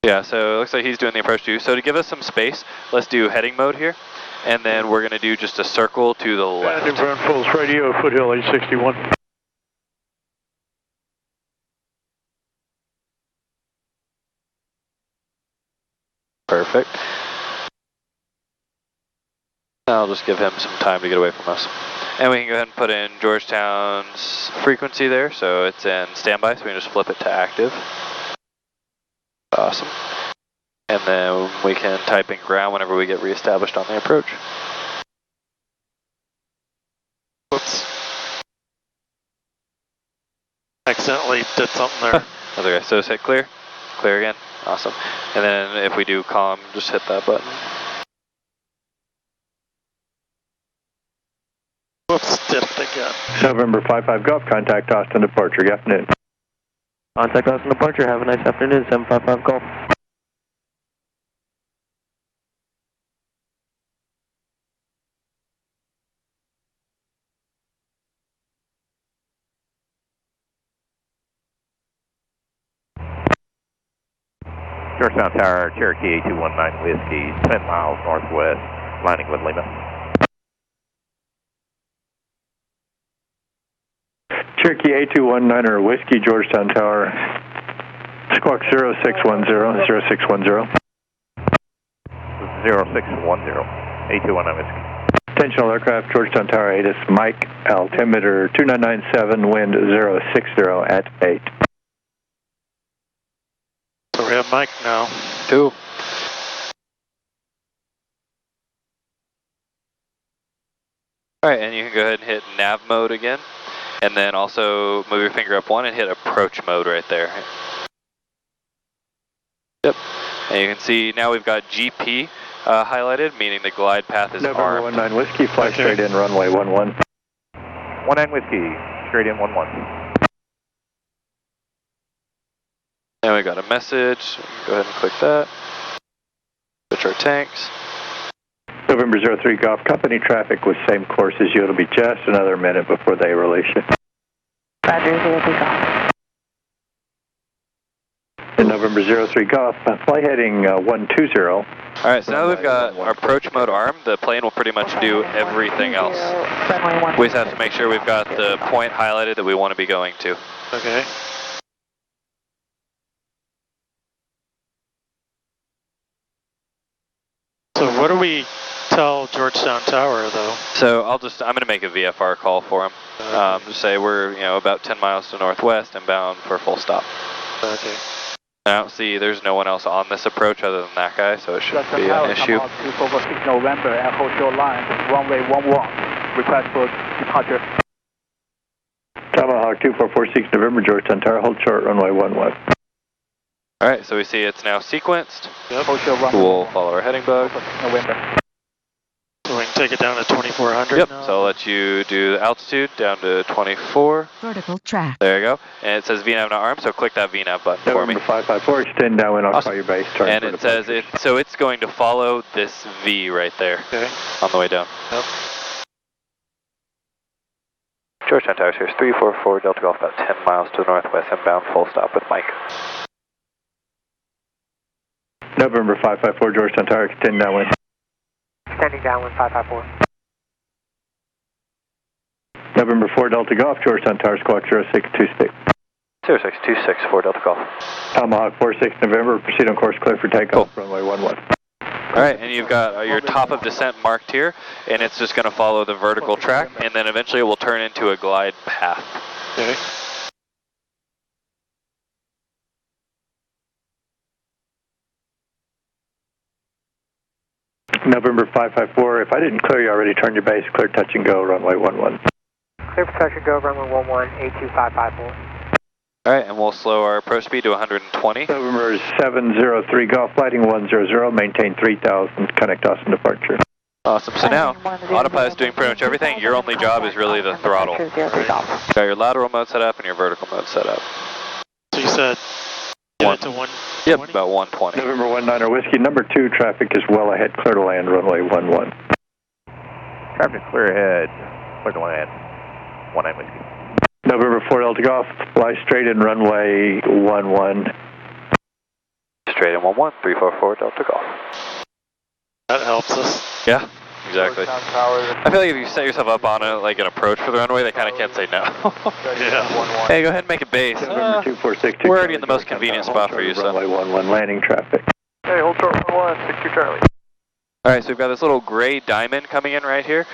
Yeah, so it looks like he's doing the approach too. So to give us some space, let's do heading mode here. And then we're going to do just a circle to the left. And inbound Pulse Radio, Foothill 861. Perfect. I'll just give him some time to get away from us. And we can go ahead and put in Georgetown's frequency there, so it's in standby, so we can just flip it to active. Awesome. And then we can type in ground whenever we get reestablished on the approach. Whoops. Accidentally did something there. That's okay, so just hit clear. Clear again. Awesome. And then if we do calm, just hit that button. Whoops, did it again. November 55 Golf, contact Austin departure. Good afternoon. Contact Austin departure. Have a nice afternoon. 755 Golf. Georgetown Tower, Cherokee 8219 Whiskey, 10 miles northwest, lining with Lima. Cherokee 8219 Whiskey, Georgetown Tower, squawk 0610, 0610. 0610, 8219 Whiskey. Attentional aircraft, Georgetown Tower 8, it's Mike, altimeter 2997, wind 060 at 8. So we have Mike now. Cool. Alright, and you can go ahead and hit nav mode again. And then also move your finger up one and hit approach mode right there. Yep. And you can see now we've got GP highlighted, meaning the glide path is November armed. 19 Whiskey, fly straight in, runway 11. 19 Whiskey, straight in 11. And we got a message. Go ahead and click that. Switch our tanks. November 03 Golf, company traffic with same course as you. It'll be just another minute before they release you. Roger, 03 Golf. And November 03 Golf, fly heading 120. Alright, so now we've got our approach mode armed. The plane will pretty much do everything else. We just have to make sure we've got the point highlighted that we want to be going to. Okay. So what do we tell Georgetown Tower though? So I'm going to make a VFR call for him. Just say we're about 10 miles to northwest and bound for full stop. Okay. I don't see, there's no one else on this approach other than that guy, so it shouldn't be an issue. 246 November and hold your line, runway 11, request for departure. Tomahawk 2446 November, Georgetown Tower, hold short, runway 11. Alright, so we see it's now sequenced. Yep. We'll follow our heading bug. November. So we can take it down to 2400 Yep, now? so I'll let you do the altitude down to 24. Vertical track. There you go. And it says VNAV not armed, so click that VNAV button for me. November 554, extend downwind, I'll Awesome. call your base. And it says, so it's going to follow this V right there. Okay. On the way down. Yep. Georgetown Tower, here's 344 Delta Golf, about 10 miles to the northwest, and bound full stop with Mike. November 554, Georgetown Tower, extend downwind. Extending downwind 554. November 4 Delta Golf, Georgetown Tower, squawk 0626. 0626 4 Delta Golf. Tomahawk 46 November, proceed on course clear for takeoff, runway 11. Alright, and you've got your top of descent marked here, and it's just going to follow the vertical track, and then eventually it will turn into a glide path. Okay. November 554, if I didn't clear you already, turn your base, clear touch and go, runway 11. Clear for touch and go, runway 11, 82554. Alright, and we'll slow our approach speed to 120. November 703 Golf, lighting 100, maintain 3000, connect Austin departure. Awesome, so now, autopilot's doing pretty much everything. Your only job is really the throttle. You've got your lateral mode set up and your vertical mode set up. So you said get it to 120? Yep, about 120. November 19 Whiskey, number 2, traffic is well ahead, clear to land, runway 11. Traffic clear ahead, clear to land, 19 Whiskey. November 4 Delta Golf, fly straight in, runway 11. Straight in 11, 344 Delta Golf. That helps us. Yeah, exactly. I feel like if you set yourself up on like an approach for the runway, they kind of can't say no. Yeah. Hey, go ahead and make a base. November 246. We're already in the most convenient spot for you, so. Runway 11, landing traffic. Hey, hold short 11, 62 Charlie. Alright, so we've got this little gray diamond coming in right here.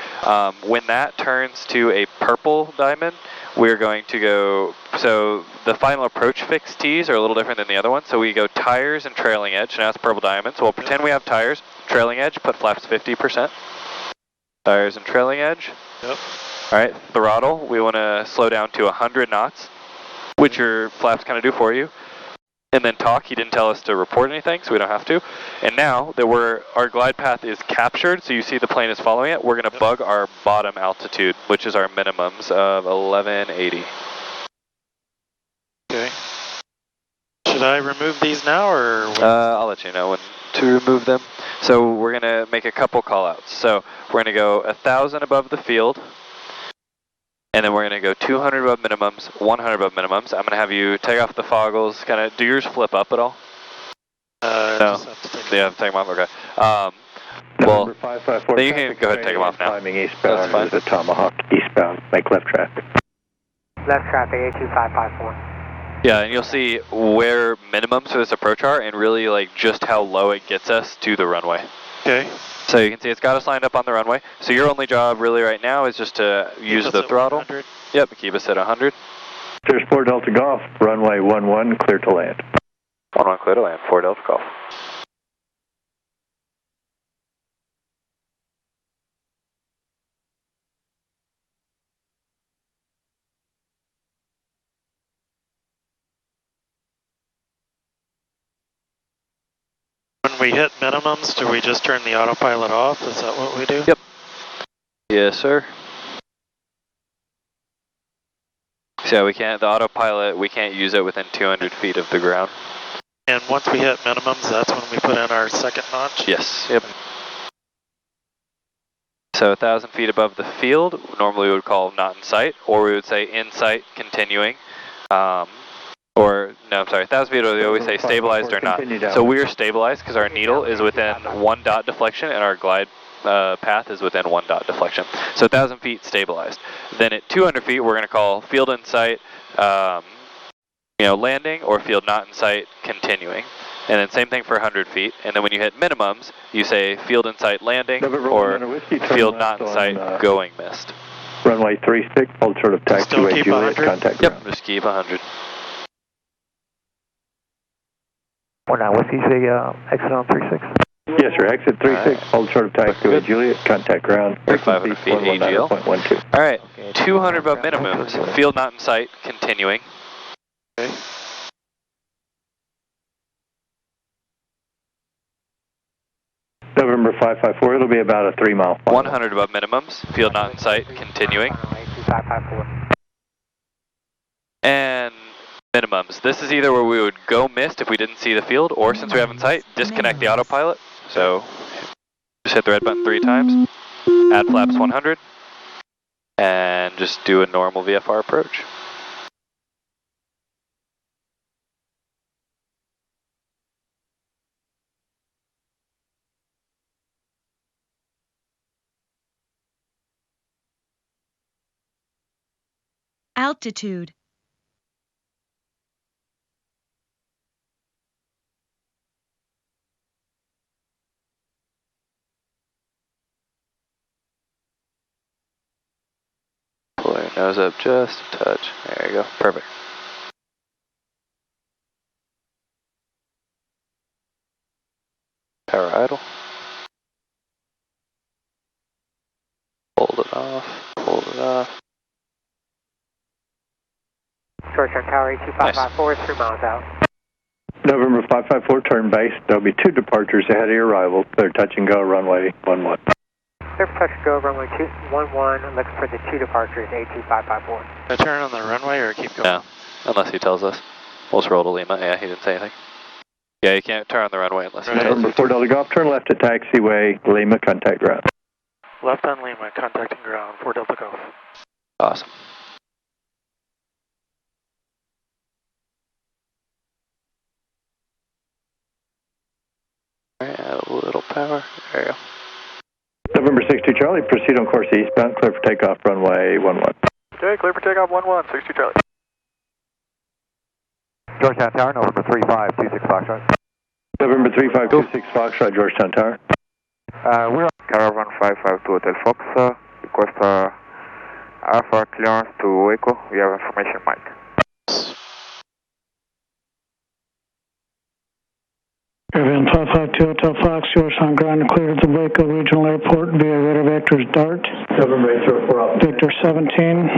When that turns to a purple diamond, we're going to go, so the final approach fix T's are a little different than the other one. So we go tires and trailing edge, now it's purple diamond. So we'll pretend we have tires, trailing edge, put flaps 50%. Tires and trailing edge. Yep. Alright, throttle, we want to slow down to 100 knots, which your flaps kind of do for you. And then talk, he didn't tell us to report anything, so we don't have to. And now that our glide path is captured, so you see the plane is following it, we're going to bug our bottom altitude, which is our minimums of 1180. Okay. Should I remove these now, or? I'll let you know when to remove them. So we're going to make a couple call outs. So we're going to go 1,000 above the field. And then we're going to go 200 above minimums, 100 above minimums. I'm going to have you take off the foggles, kind of, do yours flip up at all? No, just have to take you have to take them off, okay. Well, November 554, then you can go ahead and take them off now. Climbing eastbound, That's fine. the Tomahawk eastbound, make left traffic. Left traffic, 82554. Yeah, and you'll see where minimums for this approach are and really like just how low it gets us to the runway. Okay. So you can see it's got us lined up on the runway. So your only job really right now is just to use the throttle. 100. Yep, keep us at 100. Cirrus 4 Delta Golf, runway 11, clear to land. 11 clear to land, 4 Delta Golf. When we hit minimums, do we just turn the autopilot off? Is that what we do? Yep. Yes, sir. So we can't, the autopilot, we can't use it within 200 feet of the ground. And once we hit minimums, that's when we put in our second notch? Yes, yep. So 1,000 feet above the field, normally we would call not in sight, or we would say in sight, continuing. Or, no, I'm sorry, 1,000 feet, we always say stabilized or not. So we're stabilized because our needle is within 1 dot deflection and our glide path is within 1 dot deflection. So 1,000 feet stabilized. Then at 200 feet, we're going to call field in sight, landing, or field not in sight, continuing. And then same thing for 100 feet. And then when you hit minimums, you say field in sight landing, or field not in sight going missed. Runway 36, hold short of taxiway Juliet, contact ground. Yep, just keep 100. 19 Whiskey, say exit on 36. Yes, sir. Exit 36, hold short of taxiway Juliet, contact ground. 500 feet AGL. All right, 200 above minimums, field not in sight, continuing. Okay. November 554, it'll be about a 3 mile flight. 100 above minimums, field not in sight, continuing. And minimums. This is either where we would go missed if we didn't see the field, or since we have in sight, disconnect the autopilot. So just hit the red button 3 times, add flaps 100, and just do a normal VFR approach. Altitude. Pull your nose up just a touch. There you go. Perfect. Power idle. Hold it off. Hold it off. Short-term tower 82554, 3 miles out. November 554, turn base. There'll be 2 departures ahead of your arrival. Clear touch and go, runway 11. Clear touch and go, runway 11, looking for the 2 departures, 82554. I turn on the runway or keep going? No, unless he tells us. We'll just roll to Lima. Yeah, he didn't say anything. Yeah, you can't turn on the runway unless he tells us. November 4 Delta Golf, turn left at taxiway Lima, contact ground. Left on Lima, contacting ground, 4 Delta Golf. Awesome. Alright, add a little power. There you go. November 62 Charlie, proceed on course eastbound, clear for takeoff, runway 11. Okay, clear for takeoff, 11, 62 Charlie. Georgetown Tower, November 3526 Foxtrot. November 3526 Foxtrot, Georgetown Tower. We're on Caravan 552 Hotel Fox, request Alpha clearance to Waco, we have information mic. Caravan 552 Hotel Fox, Georgetown ground cleared at the Waco Regional Airport via radar vectors DART. Victor 17,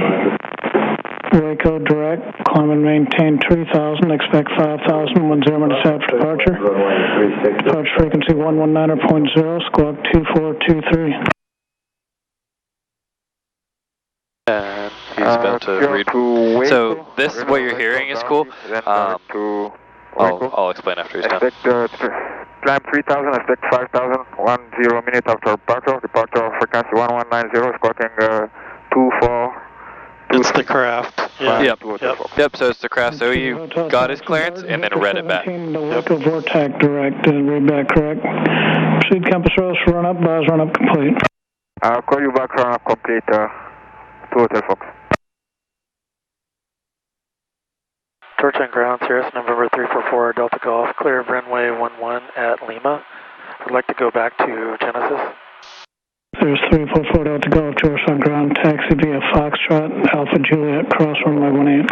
Waco direct, climb and maintain 3000, expect 5000, 10 minutes after departure. Departure frequency 119.0, squawk 2423. And he's about to read. So this, what you're hearing is cool. I'll explain after he's done. Climb 3000, expect 5000, 10 minutes after departure. Departure frequency 1190, squawking It's the craft. Yeah. Yep, so it's the craft. So you got his clearance and then read it back. The local VORTAC direct and read back correct. Proceed compass rose for run up, buzz run up complete. I'll call you back run up complete to Hotel Fox. Torch on ground, Cirrus November 344 Delta Golf, clear of runway 11 at Lima. I'd like to go back to Genesis. Cirrus 344 Delta Golf, George on ground, taxi via Foxtrot, Alpha Juliet, cross runway 18.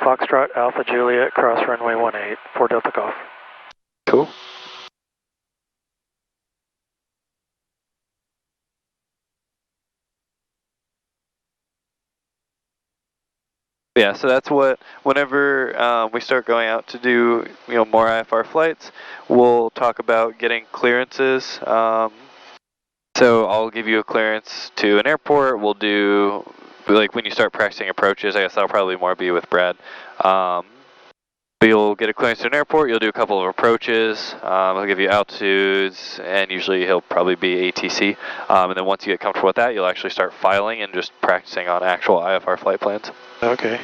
Foxtrot, Alpha Juliet, cross runway 18 for Delta Golf. Cool. Yeah, so that's what, whenever we start going out to do, more IFR flights, we'll talk about getting clearances. So I'll give you a clearance to an airport. We'll do, like when you start practicing approaches, I guess that'll probably more be with Brad. But you'll get a clearance to an airport, you'll do a couple of approaches, he'll give you altitudes, and usually he'll probably be ATC. And then once you get comfortable with that, you'll actually start filing and just practicing on actual IFR flight plans. Okay.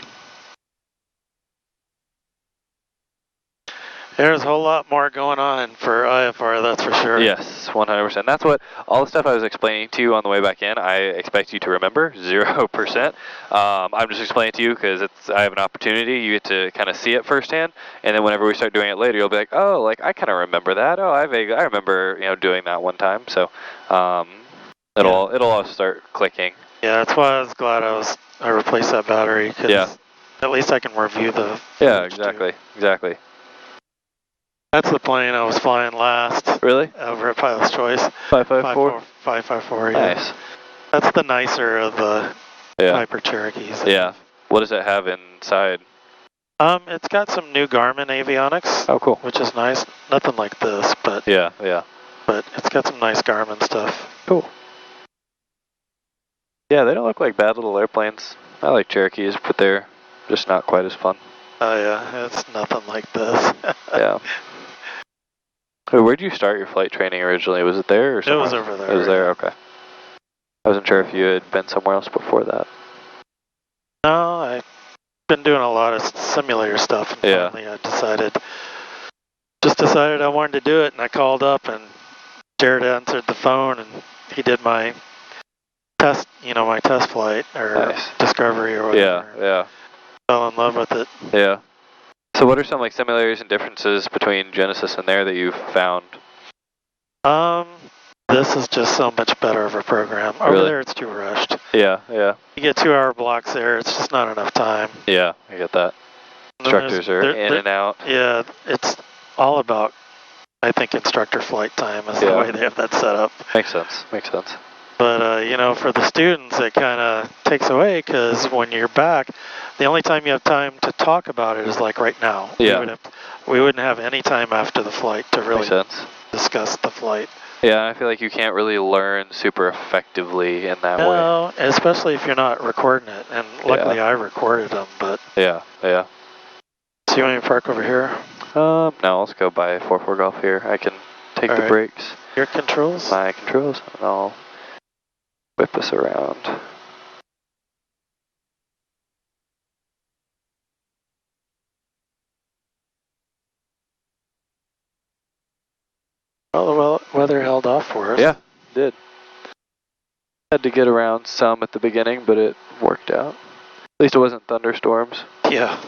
There's a whole lot more going on for IFR, that's for sure. Yes, 100%. That's what, all the stuff I was explaining to you on the way back in, I expect you to remember, 0%. I'm just explaining to you because I have an opportunity, you get to kind of see it firsthand, and then whenever we start doing it later, you'll be like, oh, like, I kind of remember that. Oh, I remember, doing that one time. So, it'll all start clicking. Yeah, that's why I was glad I replaced that battery, because at least I can review the... Yeah, exactly. That's the plane I was flying last. Really? Over at Pilot's Choice. 554? 554, yeah. Nice. That's the nicer of the Piper Cherokees. Yeah. What does it have inside? It's got some new Garmin avionics. Oh, cool. Which is nice. Nothing like this, but... Yeah. But it's got some nice Garmin stuff. Cool. Yeah, they don't look like bad little airplanes. I like Cherokees, but they're just not quite as fun. Oh yeah, it's nothing like this. Yeah. Where'd you start your flight training originally? Was it there or somewhere? It was over there. It was there, okay. I wasn't sure if you had been somewhere else before that. No, I've been doing a lot of simulator stuff, and finally I decided I wanted to do it, and I called up, and Jared answered the phone, and he did my test, my test flight, or discovery, or whatever. Yeah. Fell in love with it. Yeah. So what are some similarities and differences between Genesis and there that you've found? This is just so much better of a program. Over there it's too rushed. Yeah. You get 2-hour blocks there, it's just not enough time. Yeah, I get that. Instructors are in and out. Yeah, it's all about, I think, instructor flight time is the way they have that set up. Makes sense. But, for the students, it kind of takes away, because when you're back, the only time you have time to talk about it is like right now. Yeah. We wouldn't have any time after the flight to really Makes sense. Discuss the flight. Yeah, I feel like you can't really learn super effectively in that way. No, especially if you're not recording it, and luckily I recorded them, but... Yeah. So you want me to park over here? No, let's go by 44 Golf here. I can take the brakes. Your controls? My controls, and I'll whip us around. Well, the weather held off for us. Yeah, it did. Had to get around some at the beginning, but it worked out. At least it wasn't thunderstorms. Yeah.